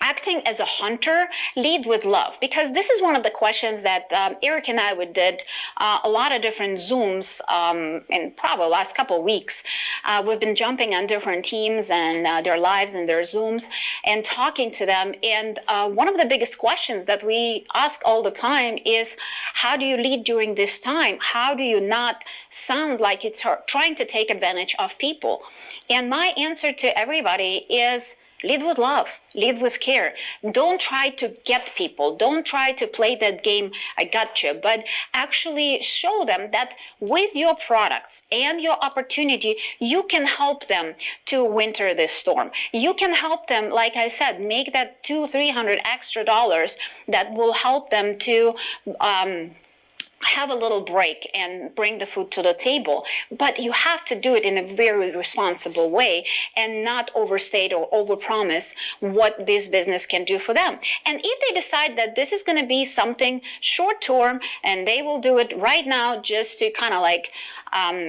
acting as a hunter, lead with love. Because this is one of the questions that Eric and I did a lot of different Zooms in probably the last couple of weeks. We've been jumping on different teams and their lives and their Zooms and talking to them. And one of the biggest questions that we ask all the time is, how do you lead during this time? How do you not sound like it's trying to take advantage of people? And my answer to everybody is, lead with love, lead with care. Don't try to get people. Don't try to play that game, I gotcha, but actually show them that with your products and your opportunity, you can help them to winter this storm. You can help them, like I said, make that $200-300 extra dollars that will help them to have a little break and bring the food to the table. But you have to do it in a very responsible way and not overstate or overpromise what this business can do for them. And if they decide that this is going to be something short term and they will do it right now just to kind of like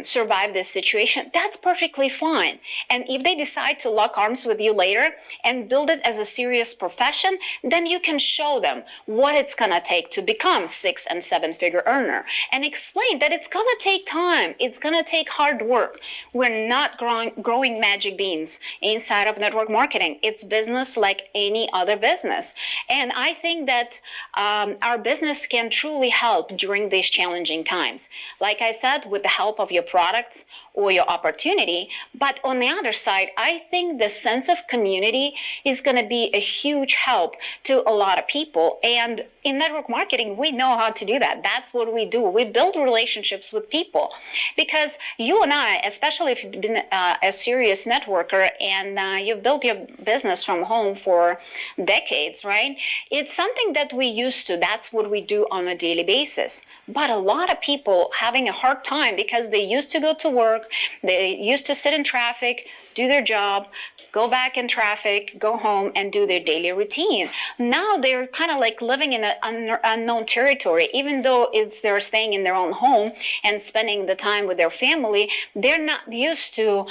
survive this situation, that's perfectly fine. And if they decide to lock arms with you later and build it as a serious profession, then you can show them what it's going to take to become 6- and 7-figure earner, and explain that it's going to take time. It's going to take hard work. We're not growing magic beans inside of network marketing. It's business like any other business. And I think that our business can truly help during these challenging times. Like I said, with the help of your products or your opportunity. But on the other side, I think the sense of community is going to be a huge help to a lot of people. And in network marketing, we know how to do that. That's what we do. We build relationships with people, because you and I, especially if you've been a serious networker and you've built your business from home for decades, right? It's something that we used to. That's what we do on a daily basis. But a lot of people having a hard time because they used to go to work, they used to sit in traffic, do their job, go back in traffic, go home and do their daily routine. Now they're kind of like living in an unknown territory. Even though they're staying in their own home and spending the time with their family, they're not used to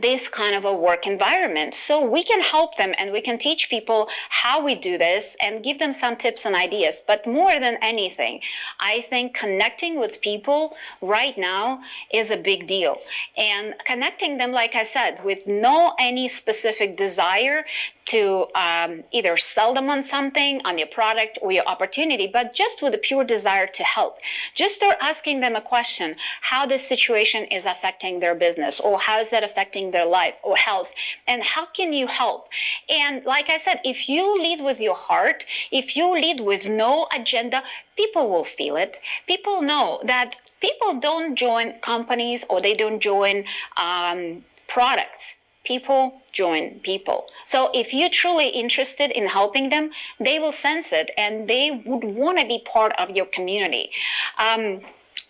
this kind of a work environment. So we can help them and we can teach people how we do this and give them some tips and ideas. But more than anything, I think connecting with people right now is a big deal. And connecting them, like I said, with no any specific desire to either sell them on something, on your product or your opportunity, but just with a pure desire to help. Just start asking them a question, how this situation is affecting their business, or how is that affecting impacting their life or health, and how can you help? And like I said, if you lead with your heart, if you lead with no agenda, people will feel it. People know that people don't join companies or they don't join products. People join people. So if you're truly interested in helping them, they will sense it and they would want to be part of your community.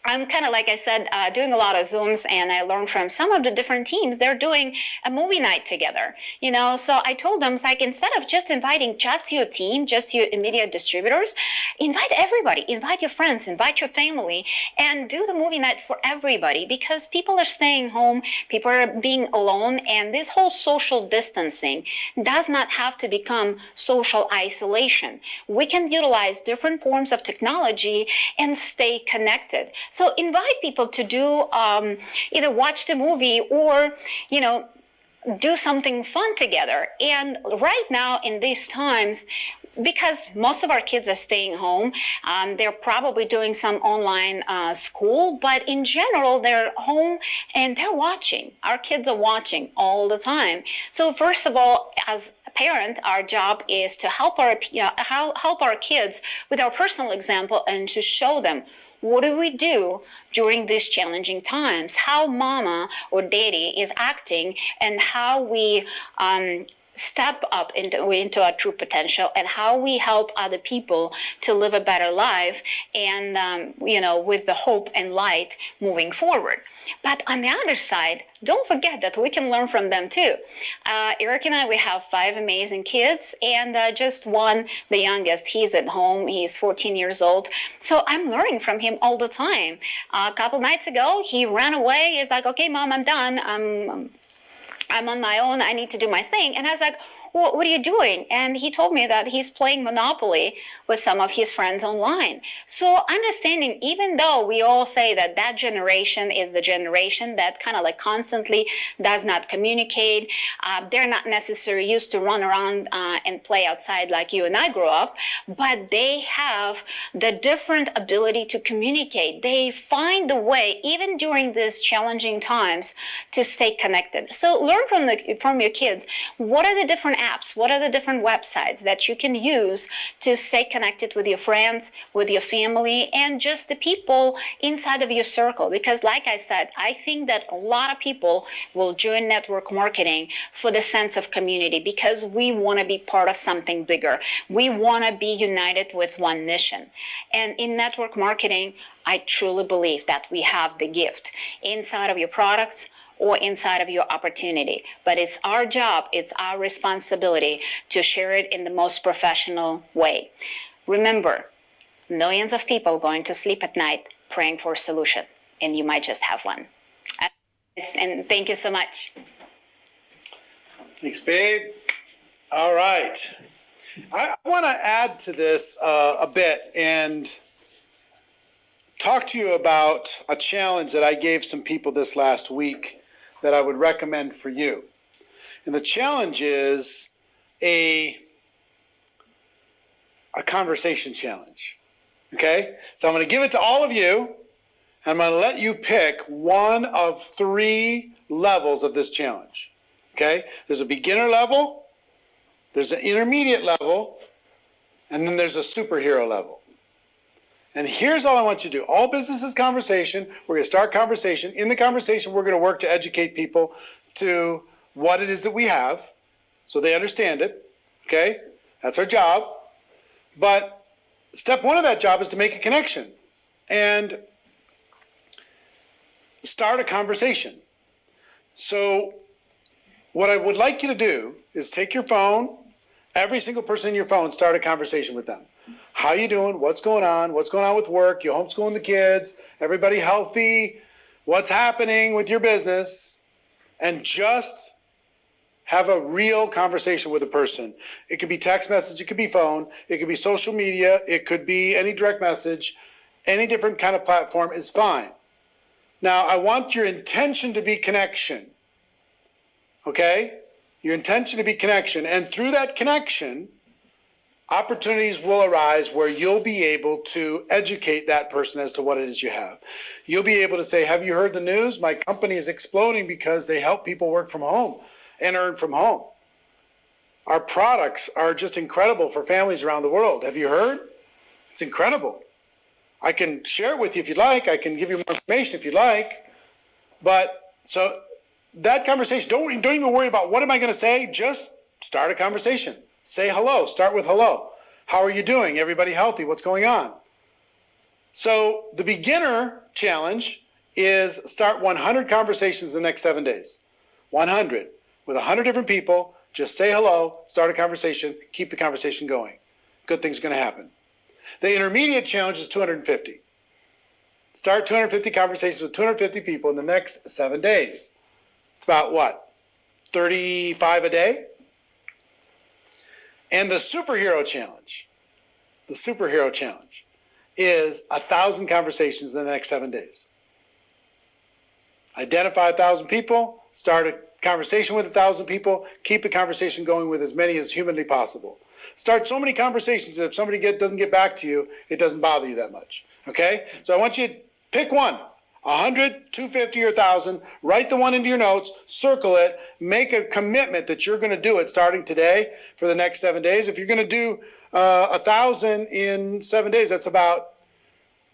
I'm kind of, like I said, doing a lot of Zooms, and I learned from some of the different teams. They're doing a movie night together, you know. So I told them, it's like, instead of just inviting just your team, just your immediate distributors, invite everybody, invite your friends, invite your family, and do the movie night for everybody, because people are staying home, people are being alone, and this whole social distancing does not have to become social isolation. We can utilize different forms of technology and stay connected. So invite people to do either watch the movie or, you know, do something fun together. And right now in these times, because most of our kids are staying home, they're probably doing some online school, but in general, they're home and they're watching. Our kids are watching all the time. So first of all, as a parent, our job is to help our kids with our personal example and to show them, what do we do during these challenging times? How mama or daddy is acting, and how we step up into our true potential, and how we help other people to live a better life, and you know, with the hope and light moving forward. But on the other side, don't forget that we can learn from them too. Eric and I, we have 5 amazing kids, and just one, the youngest, he's at home. He's 14 years old. So I'm learning from him all the time. A couple nights ago, he ran away. He's like, okay, Mom, I'm done. I'm on my own. I need to do my thing. And I was like, what are you doing? And he told me that he's playing Monopoly with some of his friends online. So understanding, even though we all say that that generation is the generation that kind of like constantly does not communicate, they're not necessarily used to run around and play outside like you and I grew up, but they have the different ability to communicate. They find the way, even during these challenging times, to stay connected. So learn from your kids. What are the different apps? What are the different websites that you can use to stay connected with your friends, with your family, and just the people inside of your circle? Because like I said, I think that a lot of people will join network marketing for the sense of community, because we want to be part of something bigger. We want to be united with one mission. And in network marketing, I truly believe that we have the gift inside of your products or inside of your opportunity. But it's our job, it's our responsibility to share it in the most professional way. Remember, millions of people going to sleep at night praying for a solution, and you might just have one. And thank you so much.
Thanks, babe. All right. I want to add to this a bit and talk to you about a challenge that I gave some people this last week that I would recommend for you. And the challenge is a conversation challenge. Okay? So I'm going to give it to all of you. I'm going to let you pick one of 3 levels of this challenge. Okay? There's a beginner level, there's an intermediate level, and then there's a superhero level. And here's all I want you to do. All business is conversation. We're going to start conversation. In the conversation, we're going to work to educate people to what it is that we have so they understand it. Okay? That's our job. But step 1 of that job is to make a connection and start a conversation. So what I would like you to do is take your phone, every single person in your phone, start a conversation with them. How you doing? What's going on? What's going on with work? You homeschooling the kids? Everybody healthy? What's happening with your business? And just have a real conversation with a person. It could be text message, it could be phone, it could be social media, it could be any direct message, any different kind of platform is fine. Now, I want your intention to be connection. Okay? Your intention to be connection. And through that connection, opportunities will arise where you'll be able to educate that person as to what it is you have. You'll be able to say, have you heard the news? My company is exploding because they help people work from home and earn from home. Our products are just incredible for families around the world. Have you heard? It's incredible. I can share it with you if you'd like. I can give you more information if you'd like. But so that conversation, don't even worry about what am I going to say. Just start a conversation. Say hello. Start with hello. How are you doing? Everybody healthy? What's going on? So the beginner challenge is start 100 conversations in the next 7 days. 100 with 100 different people. Just say hello, start a conversation, keep the conversation going. Good things are going to happen. The intermediate challenge is 250. Start 250 conversations with 250 people in the next 7 days. It's about what? 35 a day? And the superhero challenge is 1,000 conversations in the next 7 days. Identify 1,000 people, start a conversation with 1,000 people, keep the conversation going with as many as humanly possible. Start so many conversations that if somebody doesn't get back to you, it doesn't bother you that much. Okay? So I want you to pick one. 100, 250, or 1,000. Write the one into your notes, circle it, make a commitment that you're going to do it starting today for the next 7 days. If you're going to do 1,000 in 7 days, that's about,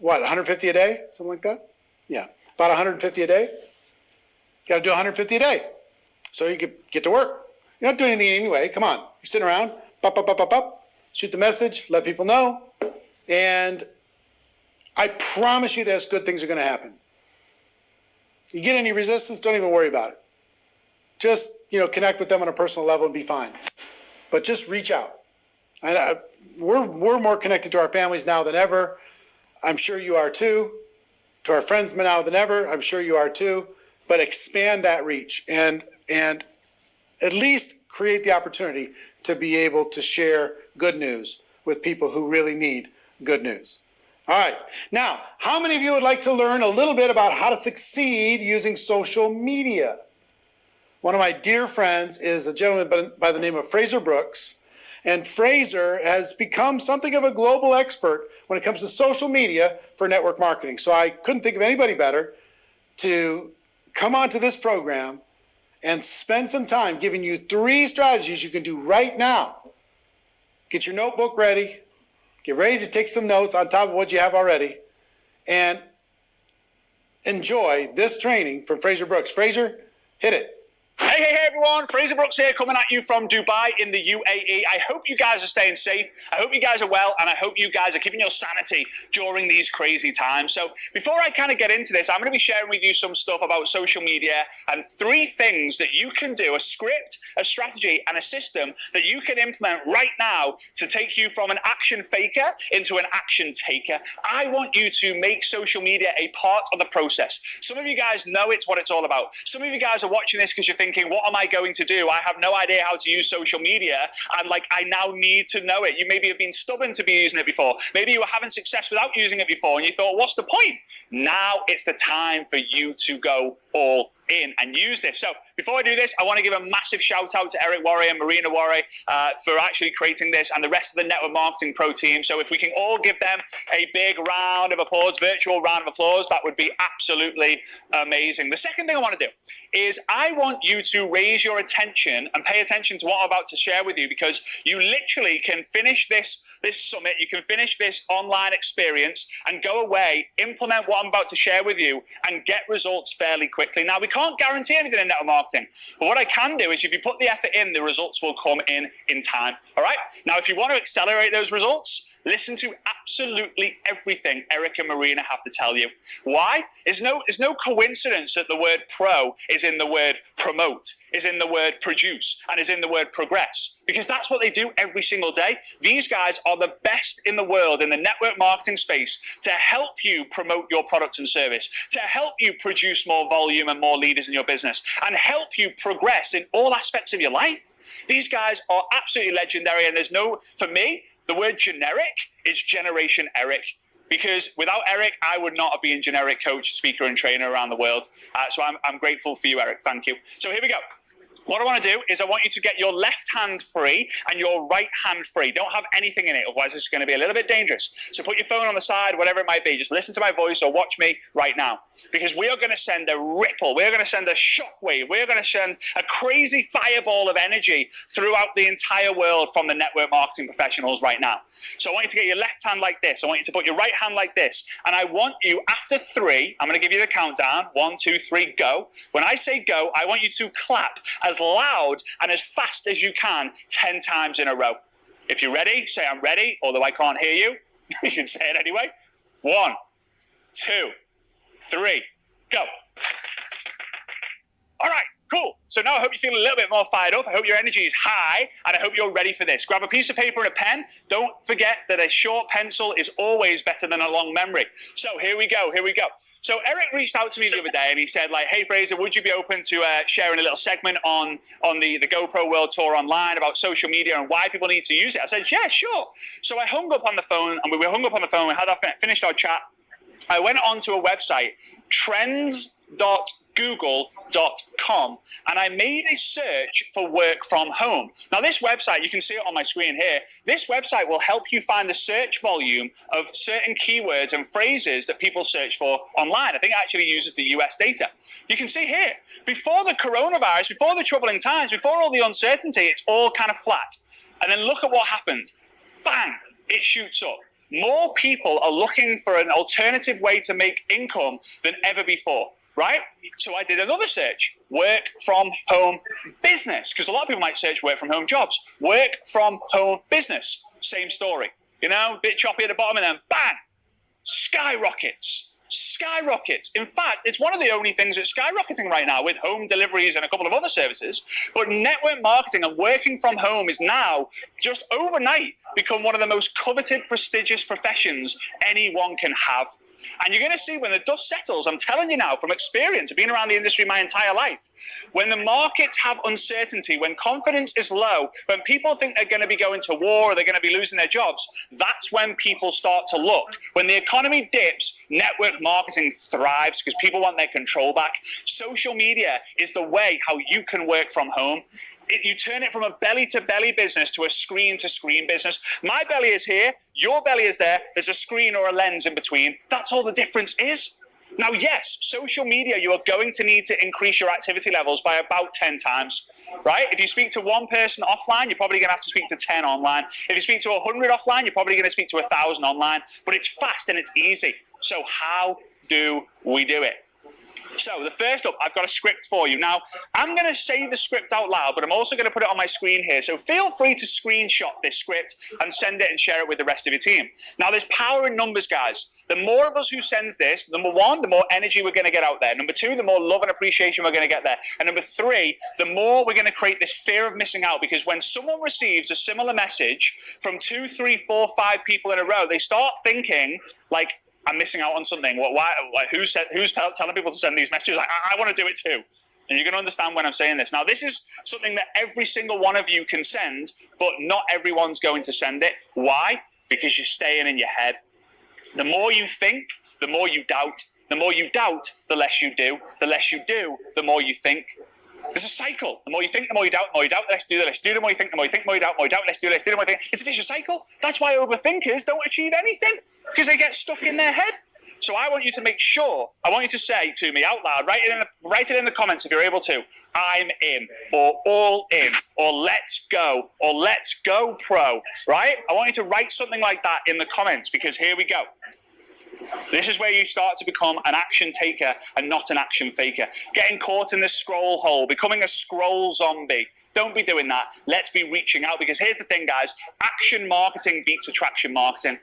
what, 150 a day? Something like that? Yeah, about 150 a day. You got to do 150 a day. So you can get to work. You're not doing anything anyway. Come on. You're sitting around. Shoot the message. Let people know. And I promise you this, good things are going to happen. You get any resistance, don't even worry about it. Just, connect with them on a personal level and be fine. But just reach out. And we're more connected to our families now than ever. I'm sure you are too. To our friends now than ever. I'm sure you are too. But expand that reach and at least create the opportunity to be able to share good news with people who really need good news. All right. Now, how many of you would like to learn a little bit about how to succeed using social media? One of my dear friends is a gentleman by the name of Fraser Brooks. And Fraser has become something of a global expert when it comes to social media for network marketing. So I couldn't think of anybody better to come onto this program and spend some time giving you 3 strategies you can do right now. Get your notebook ready. Get ready to take some notes on top of what you have already. And enjoy this training from Fraser Brooks. Fraser, hit it.
Hey everyone, Fraser Brooks here coming at you from Dubai in the UAE. I hope you guys are staying safe. I hope you guys are well, and I hope you guys are keeping your sanity during these crazy times. So before I kind of get into this, I'm going to be sharing with you some stuff about social media and 3 things that you can do, a script, a strategy, and a system that you can implement right now to take you from an action faker into an action taker. I want you to make social media a part of the process. Some of you guys know it's what it's all about. Some of you guys are watching this because you're thinking, what am I going to do? I have no idea how to use social media. And I now need to know it. You maybe have been stubborn to be using it before. Maybe you were having success without using it before and you thought, what's the point? Now it's the time for you to go all in and use this. So before I do this, I want to give a massive shout out to Eric Worre and Marina Worre for actually creating this and the rest of the Network Marketing Pro team. So if we can all give them a big round of applause, virtual round of applause, that would be absolutely amazing. The second thing I want to do is I want you to raise your attention and pay attention to what I'm about to share with you, because you literally can finish this summit, you can finish this online experience and go away, implement what I'm about to share with you and get results fairly quickly. Now, we can't guarantee anything in network marketing, but what I can do is if you put the effort in, the results will come in time. All right. Now, if you want to accelerate those results, listen to absolutely everything Eric and Marina have to tell you. Why? It's no coincidence that the word pro is in the word promote, is in the word produce, and is in the word progress, because that's what they do every single day. These guys are the best in the world in the network marketing space to help you promote your product and service, to help you produce more volume and more leaders in your business, and help you progress in all aspects of your life. These guys are absolutely legendary, and for me, the word generic is Generation Eric, because without Eric, I would not have been generic coach, speaker, and trainer around the world. So I'm grateful for you, Eric. Thank you. So here we go. What I want to do is I want you to get your left hand free and your right hand free. Don't have anything in it, otherwise it's going to be a little bit dangerous. So put your phone on the side, whatever it might be. Just listen to my voice or watch me right now, because we are going to send a ripple. We're going to send a shockwave. We're going to send a crazy fireball of energy throughout the entire world from the network marketing professionals right now. So I want you to get your left hand like this. I want you to put your right hand like this. And I want you, after 3, I'm going to give you the countdown. 1, 2, 3, go. When I say go, I want you to clap as loud and as fast as you can 10 times in a row. If you're ready, say I'm ready, although I can't hear you. You can say it anyway. 1, 2, 3, go. All right, cool. So now I hope you feel a little bit more fired up. I hope your energy is high, and I hope you're ready for this. Grab a piece of paper and a pen. Don't forget that a short pencil is always better than a long memory. So here we go. So Eric reached out to me the other day, and he said, like, hey, Fraser, would you be open to sharing a little segment on the GoPro World Tour online about social media and why people need to use it? I said, yeah, sure. So I hung up on the phone, and we hung up on the phone. We had finished our chat. I went onto a website, trends.google.com, and I made a search for work from home. Now, this website, you can see it on my screen here. This website will help you find the search volume of certain keywords and phrases that people search for online. I think it actually uses the US data. You can see here, before the coronavirus, before the troubling times, before all the uncertainty, it's all kind of flat. And then look at what happened. Bang, it shoots up. More people are looking for an alternative way to make income than ever before, right? So I did another search, work from home business, because a lot of people might search work from home jobs. Work from home business, same story. You know, a bit choppy at the bottom, and then bang, skyrockets. In fact, it's one of the only things that's skyrocketing right now, with home deliveries and a couple of other services. But network marketing and working from home is now just overnight become one of the most coveted, prestigious professions anyone can have. And you're going to see when the dust settles, I'm telling you now from experience, I've been around the industry my entire life, when the markets have uncertainty, when confidence is low, when people think they're going to be going to war or they're going to be losing their jobs, that's when people start to look. When the economy dips, network marketing thrives because people want their control back. Social media is the way how you can work from home. You turn it from a belly-to-belly business to a screen-to-screen business. My belly is here, your belly is there, there's a screen or a lens in between. That's all the difference is. Now, yes, social media, you are going to need to increase your activity levels by about 10 times, right? If you speak to one person offline, you're probably going to have to speak to 10 online. If you speak to 100 offline, you're probably going to speak to 1,000 online. But it's fast and it's easy. So how do we do it? So the first up, I've got a script for you. Now, I'm going to say the script out loud, but I'm also going to put it on my screen here. So feel free to screenshot this script and send it and share it with the rest of your team. Now, there's power in numbers, guys. The more of us who sends this, number 1, the more energy we're going to get out there. Number 2, the more love and appreciation we're going to get there. And number 3, the more we're going to create this fear of missing out, because when someone receives a similar message from 2, 3, 4, 5 people in a row, they start thinking like, I'm missing out on something. Why? Who's telling people to send these messages? I want to do it too. And you're going to understand when I'm saying this. Now, this is something that every single one of you can send, but not everyone's going to send it. Why? Because you're staying in your head. The more you think, the more you doubt. The more you doubt, the less you do. The less you do, the more you think. There's a cycle. The more you think, the more you doubt. The more you doubt, the less you do. The less you do, the more you think. The more you think, the more you doubt. The more you doubt, the less you do. The less you do, the more you think. It's a vicious cycle. That's why overthinkers don't achieve anything, because they get stuck in their head. So I want you to make sure, I want you to say to me out loud, write it in the comments if you're able to, I'm in, or all in, or let's go, or let's go pro, right? I want you to write something like that in the comments, because here we go. This is where you start to become an action taker and not an action faker. Getting caught in the scroll hole, becoming a scroll zombie. Don't be doing that. Let's be reaching out, because here's the thing, guys. Action marketing beats attraction marketing,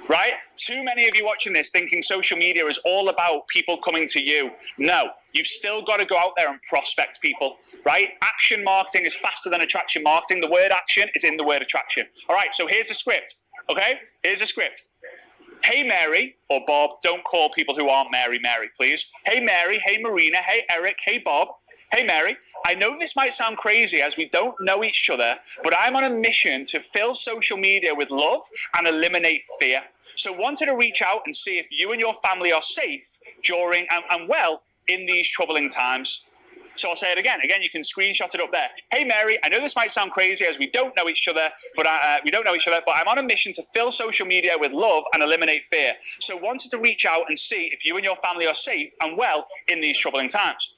right? Too many of you watching this thinking social media is all about people coming to you. No, you've still got to go out there and prospect people, right? Action marketing is faster than attraction marketing. The word action is in the word attraction. All right, so here's the script, okay? Here's the script. Hey, Mary, or Bob, don't call people who aren't Mary, please. Hey, Mary, hey, Marina, hey, Eric, hey, Bob. Hey, Mary, I know this might sound crazy as we don't know each other, but I'm on a mission to fill social media with love and eliminate fear. So wanted to reach out and see if you and your family are safe during and well in these troubling times. So I'll say it again. Again, you can screenshot it up there. Hey, Mary, I know this might sound crazy as we don't know each other, but I'm on a mission to fill social media with love and eliminate fear. So wanted to reach out and see if you and your family are safe and well in these troubling times.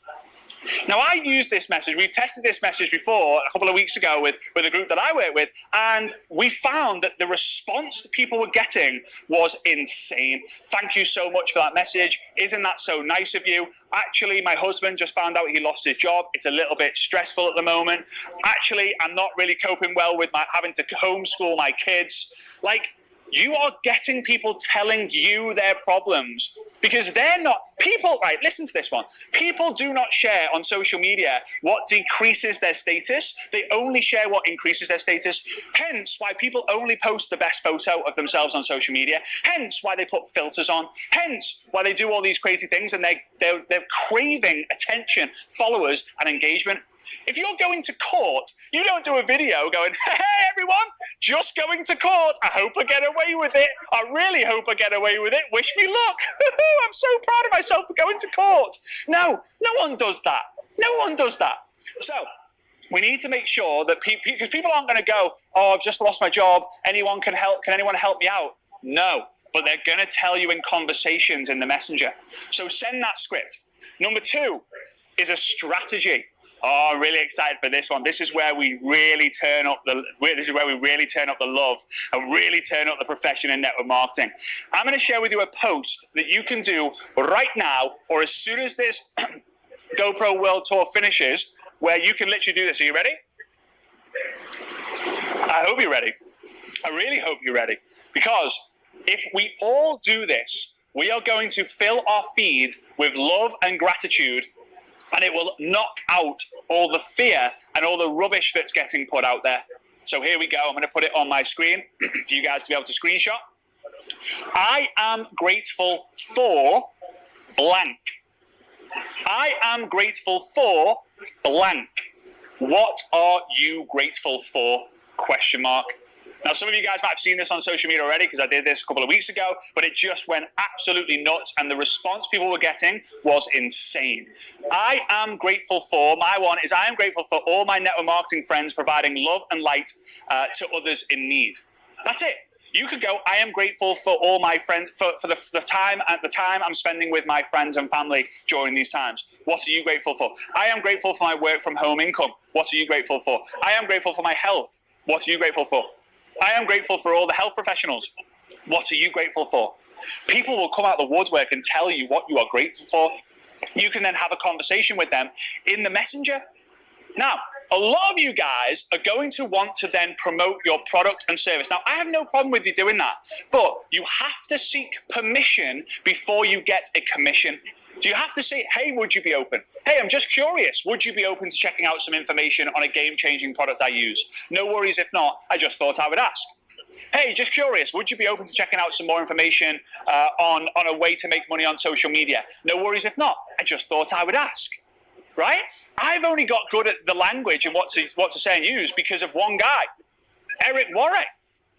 Now, I used this message. We tested this message before a couple of weeks ago with a group that I work with, and we found that the response that people were getting was insane. Thank you so much for that message. Isn't that so nice of you? Actually, my husband just found out he lost his job. It's a little bit stressful at the moment. Actually, I'm not really coping well with having to homeschool my kids. Like, you are getting people telling you their problems because they're not people. Right, listen to this one. People do not share on social media what decreases their status. They only share what increases their status. Hence why people only post the best photo of themselves on social media. Hence why they put filters on. Hence why they do all these crazy things, and they're craving attention, followers, and engagement. If you're going to court, you don't do a video going, hey, everyone, just going to court. I hope I get away with it. I really hope I get away with it. Wish me luck. I'm so proud of myself for going to court. No one does that. No one does that. So we need to make sure that because people aren't going to go, oh, I've just lost my job. Anyone can help. Can anyone help me out? No, but they're going to tell you in conversations in the messenger. So send that script. Number 2 is a strategy. Oh, I'm really excited for this one. This is where we really turn up the love and really turn up the profession in network marketing. I'm going to share with you a post that you can do right now, or as soon as this GoPro World Tour finishes, where you can literally do this. Are you ready? I hope you're ready. I really hope you're ready. Because if we all do this, we are going to fill our feed with love and gratitude, and it will knock out all the fear and all the rubbish that's getting put out there. So here we go. I'm going to put it on my screen for you guys to be able to screenshot. I am grateful for blank. I am grateful for blank. What are you grateful for? Question mark. Now, some of you guys might have seen this on social media already because I did this a couple of weeks ago, but it just went absolutely nuts, and the response people were getting was insane. I am grateful for, my one is I am grateful for all my network marketing friends providing love and light to others in need. That's it. You could go, I am grateful for all my friends, for the time I'm spending with my friends and family during these times. What are you grateful for? I am grateful for my work from home income. What are you grateful for? I am grateful for my health. What are you grateful for? I am grateful for all the health professionals. What are you grateful for? People will come out of the woodwork and tell you what you are grateful for. You can then have a conversation with them in the messenger. Now, a lot of you guys are going to want to then promote your product and service. Now, I have no problem with you doing that, but you have to seek permission before you get a commission. Do you have to say, hey, would you be open? Hey, I'm just curious. Would you be open to checking out some information on a game-changing product I use? No worries if not. I just thought I would ask. Hey, just curious. Would you be open to checking out some more information on a way to make money on social media? No worries if not. I just thought I would ask. Right? I've only got good at the language and what to say and use because of one guy, Eric Worre.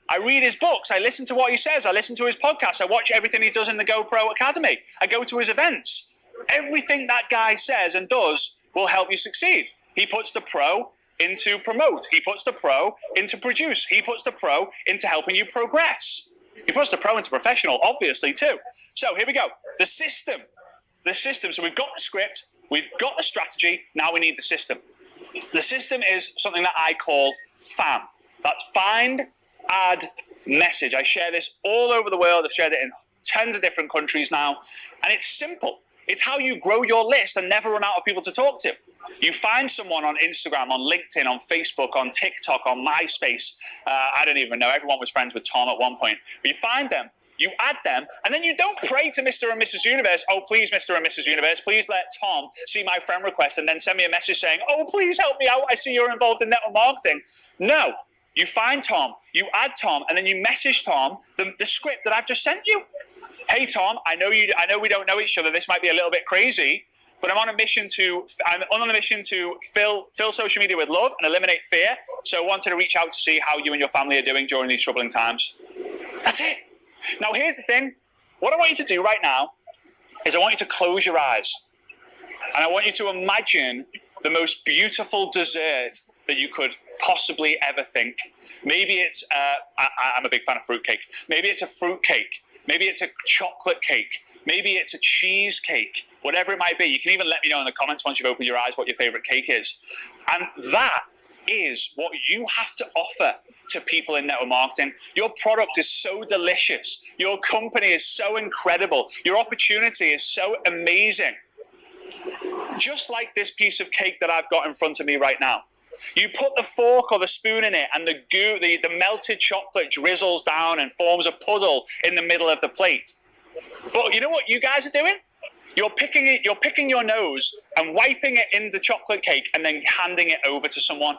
I read his books. I listen to what he says. I listen to his podcasts. I watch everything he does in the GoPro Academy. I go to his events. Everything that guy says and does will help you succeed. He puts the pro into promote. He puts the pro into produce. He puts the pro into helping you progress. He puts the pro into professional, obviously, too. So here we go. The system. The system. So we've got the script. We've got the strategy. Now we need the system. The system is something that I call FAM. That's find, add, message. I share this all over the world. I've shared it in tons of different countries now. And it's simple. It's how you grow your list and never run out of people to talk to. You find someone on Instagram, on LinkedIn, on Facebook, on TikTok, on MySpace. I don't even know. Everyone was friends with Tom at one point. But you find them, you add them, and then you don't pray to Mr. and Mrs. Universe. Oh, please, Mr. and Mrs. Universe, please let Tom see my friend request and then send me a message saying, oh, please help me out. I see you're involved in network marketing. No. You find Tom, you add Tom, and then you message Tom the script that I've just sent you. Hey Tom, I know we don't know each other. This might be a little bit crazy, but I'm on a mission to fill social media with love and eliminate fear. So I wanted to reach out to see how you and your family are doing during these troubling times. That's it. Now here's the thing. What I want you to do right now is I want you to close your eyes. And I want you to imagine the most beautiful dessert that you could possibly ever think. Maybe it's, I'm a big fan of fruitcake. Maybe it's a fruitcake. Maybe it's a chocolate cake. Maybe it's a cheesecake. Whatever it might be. You can even let me know in the comments once you've opened your eyes what your favorite cake is. And that is what you have to offer to people in network marketing. Your product is so delicious. Your company is so incredible. Your opportunity is so amazing. Just like this piece of cake that I've got in front of me right now. You put the fork or the spoon in it and the goo, the melted chocolate drizzles down and forms a puddle in the middle of the plate. But you know what you guys are doing? You're picking your nose and wiping it in the chocolate cake and then handing it over to someone.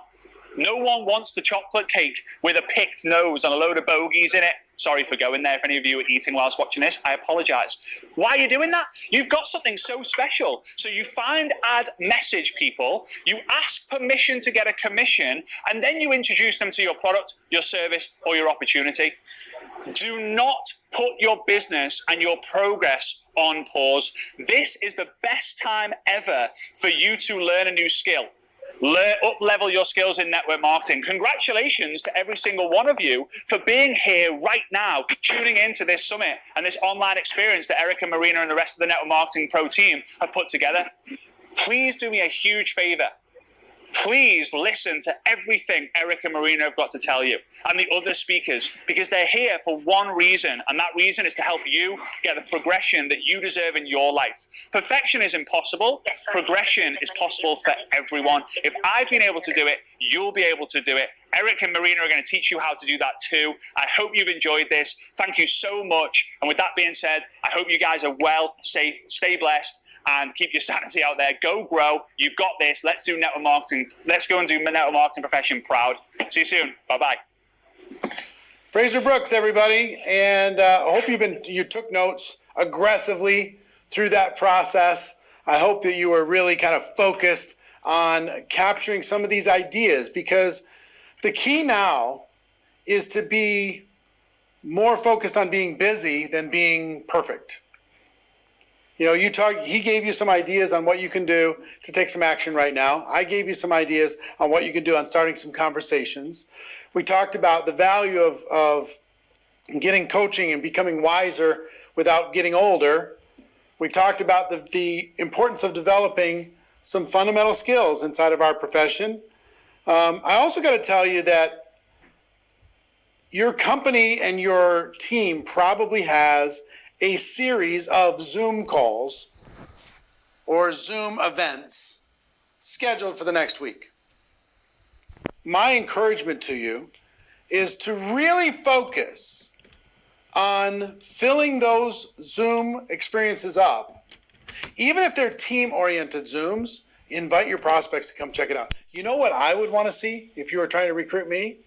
No one wants the chocolate cake with a picked nose and a load of bogeys in it. Sorry for going there. If any of you are eating whilst watching this, I apologize. Why are you doing that? You've got something so special. So you find, add, message people, you ask permission to get a commission, and then you introduce them to your product, your service, or your opportunity. Do not put your business and your progress on pause. This is the best time ever for you to learn a new skill. Up-level your skills in network marketing. Congratulations to every single one of you for being here right now, tuning into this summit and this online experience that Eric and Marina and the rest of the Network Marketing Pro team have put together. Please do me a huge favor. Please listen to everything Eric and Marina have got to tell you and the other speakers, because they're here for one reason, and that reason is to help you get the progression that you deserve in your life. Perfection is impossible. Progression is possible for everyone. If I've been able to do it, you'll be able to do it. Eric and Marina are going to teach you how to do that too. I hope you've enjoyed this. Thank you so much. And with that being said, I hope you guys are well, safe, stay blessed, and keep your sanity out there. Go grow. You've got this. Let's do network marketing. Let's go and do network marketing profession proud. See you soon. Bye-bye.
Fraser Brooks, everybody. And I hope you took notes aggressively through that process. I hope that you were really kind of focused on capturing some of these ideas, because the key now is to be more focused on being busy than being perfect. You know, he gave you some ideas on what you can do to take some action right now. I gave you some ideas on what you can do on starting some conversations. We talked about the value of getting coaching and becoming wiser without getting older. We talked about the importance of developing some fundamental skills inside of our profession. I also got to tell you that your company and your team probably has a series of Zoom calls or Zoom events scheduled for the next week. My encouragement to you is to really focus on filling those Zoom experiences up. Even if they're team-oriented Zooms, invite your prospects to come check it out. You know what I would want to see if you were trying to recruit me?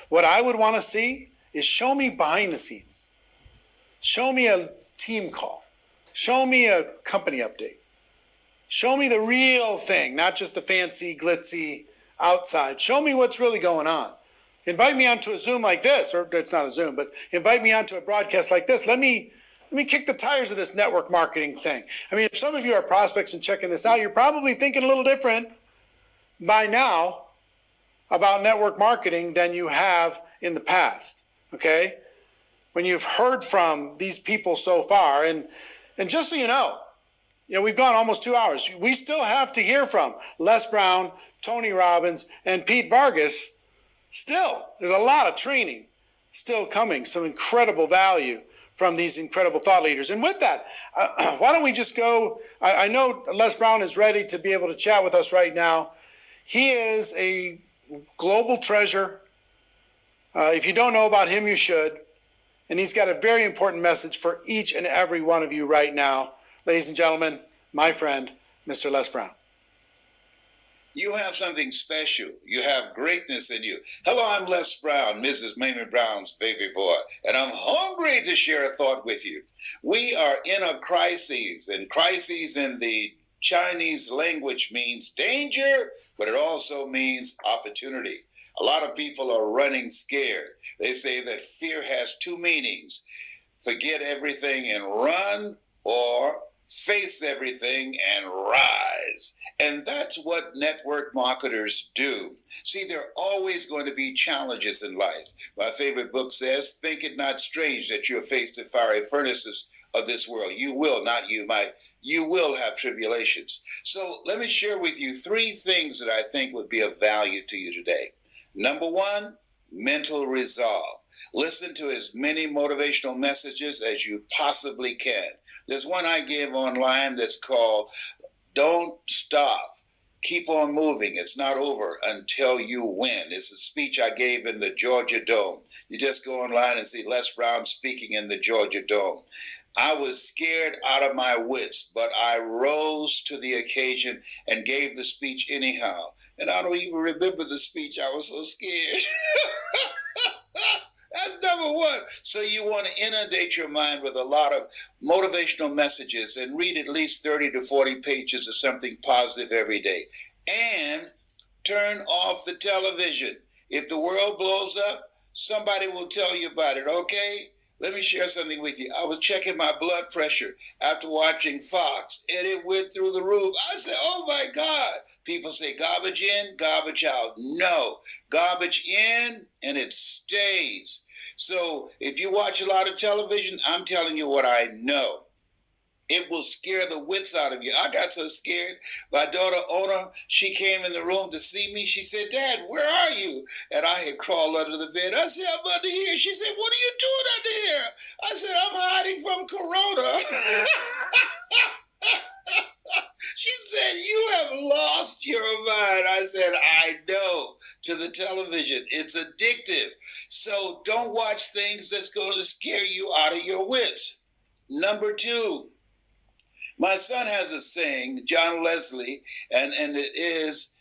What I would want to see is show me behind the scenes. Show me a team call. Show me a company update. Show me the real thing, not just the fancy, glitzy outside. Show me what's really going on. Invite me onto a Zoom like this, or it's not a Zoom, but invite me onto a broadcast like this. Let me kick the tires of this network marketing thing. I mean, if some of you are prospects and checking this out, you're probably thinking a little different by now about network marketing than you have in the past, okay? When you've heard from these people so far, and just so you know, we've gone almost 2 hours. We still have to hear from Les Brown, Tony Robbins, and Pete Vargas. Still, there's a lot of training still coming, some incredible value from these incredible thought leaders. And with that, why don't we just go? I know Les Brown is ready to be able to chat with us right now. He is a global treasure. If you don't know about him, you should. And he's got a very important message for each and every one of you right now. Ladies and gentlemen, my friend, Mr. Les Brown.
You have something special. You have greatness in you. Hello, I'm Les Brown, Mrs. Mamie Brown's baby boy, and I'm hungry to share a thought with you. We are in a crisis, and crisis in the Chinese language means danger, but it also means opportunity. A lot of people are running scared. They say that fear has two meanings: forget everything and run, or face everything and rise. And that's what network marketers do. See, there are always going to be challenges in life. My favorite book says, think it not strange that you're faced the fiery furnaces of this world. You will, not you might. You will have tribulations. So let me share with you 3 things that I think would be of value to you today. Number 1, mental resolve. Listen to as many motivational messages as you possibly can. There's one I give online that's called Don't Stop. Keep on moving. It's not over until you win. It's a speech I gave in the Georgia Dome. You just go online and see Les Brown speaking in the Georgia Dome. I was scared out of my wits, but I rose to the occasion and gave the speech anyhow. And I don't even remember the speech. I was so scared. That's number 1. So you want to inundate your mind with a lot of motivational messages and read at least 30 to 40 pages of something positive every day. And turn off the television. If the world blows up, somebody will tell you about it, okay? Let me share something with you. I was checking my blood pressure after watching Fox, and it went through the roof. I said, oh my God. People say garbage in, garbage out. No, garbage in, and it stays. So if you watch a lot of television, I'm telling you what I know. It will scare the wits out of you. I got so scared. My daughter, Ona, she came in the room to see me. She said, Dad, where are you? And I had crawled under the bed. I said, I'm under here. She said, what are you doing under here? I said, I'm hiding from Corona. She said, you have lost your mind. I said, I know. To the television. It's addictive. So don't watch things that's going to scare you out of your wits. Number 2. My son has a saying, John Leslie, and it is,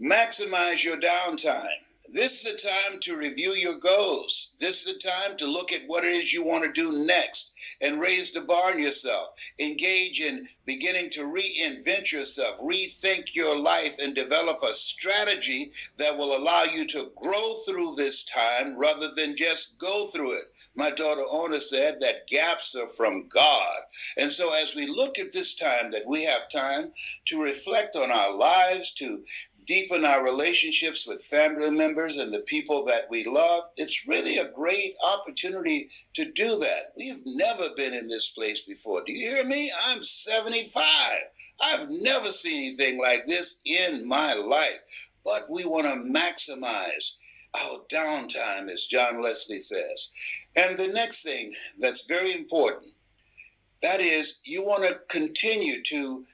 maximize your downtime. This is a time to review your goals. This is a time to look at what it is you want to do next and raise the bar on yourself. Engage in beginning to reinvent yourself, rethink your life, and develop a strategy that will allow you to grow through this time rather than just go through it. My daughter Ona said that gaps are from God. And so as we look at this time, that we have time to reflect on our lives, to deepen our relationships with family members and the people that we love, it's really a great opportunity to do that. We've never been in this place before. Do you hear me? I'm 75. I've never seen anything like this in my life. But we want to maximize our downtime, as John Leslie says. And the next thing that's very important, that is, you want to continue to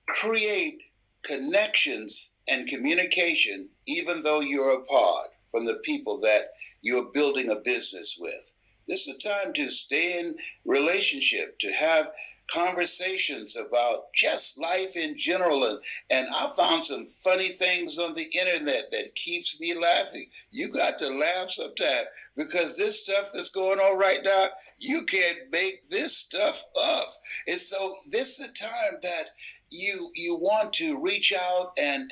create connections and communication, even though you're apart from the people that you're building a business with. This is a time to stay in relationship, to have conversations about just life in general. And I found some funny things on the internet that keeps me laughing. You got to laugh sometime, because this stuff that's going on right now, you can't make this stuff up. And so this is a time that you want to reach out and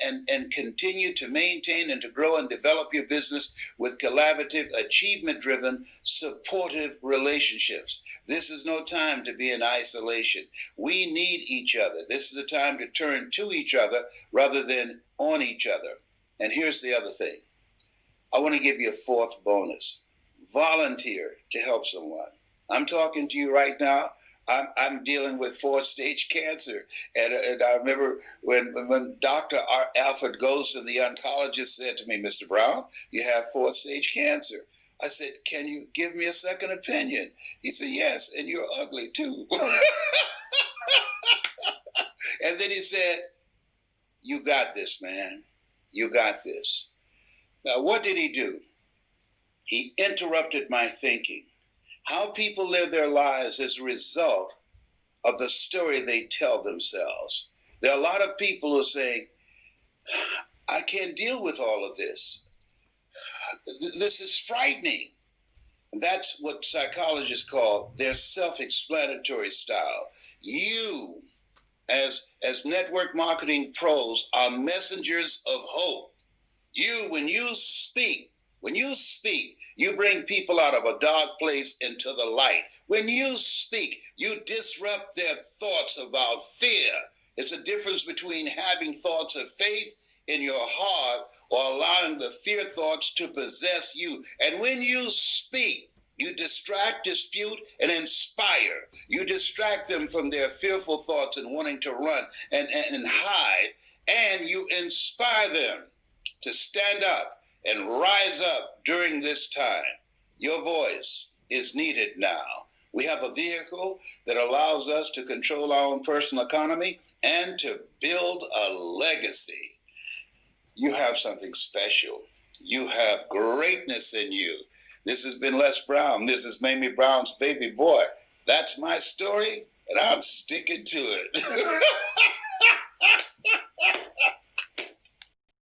continue to maintain and to grow and develop your business with collaborative, achievement-driven, supportive relationships. This is no time to be in isolation. We need each other. This is a time to turn to each other rather than on each other. And here's the other thing. I want to give you a 4th bonus. Volunteer to help someone. I'm talking to you right now. I'm dealing with 4th-stage cancer. And I remember when Dr. Alfred Golson, the oncologist, said to me, Mr. Brown, you have 4th-stage cancer. I said, can you give me a second opinion? He said, yes, and you're ugly too. And then he said, you got this, man. You got this. Now, what did he do? He interrupted my thinking. How people live their lives is a result of the story they tell themselves. There are a lot of people who are saying, I can't deal with all of this. This is frightening. And that's what psychologists call their self-explanatory style. You, as network marketing pros, are messengers of hope. You, when you speak, you bring people out of a dark place into the light. When you speak, you disrupt their thoughts about fear. It's a difference between having thoughts of faith in your heart or allowing the fear thoughts to possess you. And when you speak, you distract, dispute, and inspire. You distract them from their fearful thoughts and wanting to run and hide. And you inspire them to stand up and rise up during this time. Your voice is needed now. We have a vehicle that allows us to control our own personal economy and to build a legacy. You have something special. You have greatness in you. This has been Les Brown, Mrs. Mamie Brown's baby boy. That's my story, and I'm sticking to it.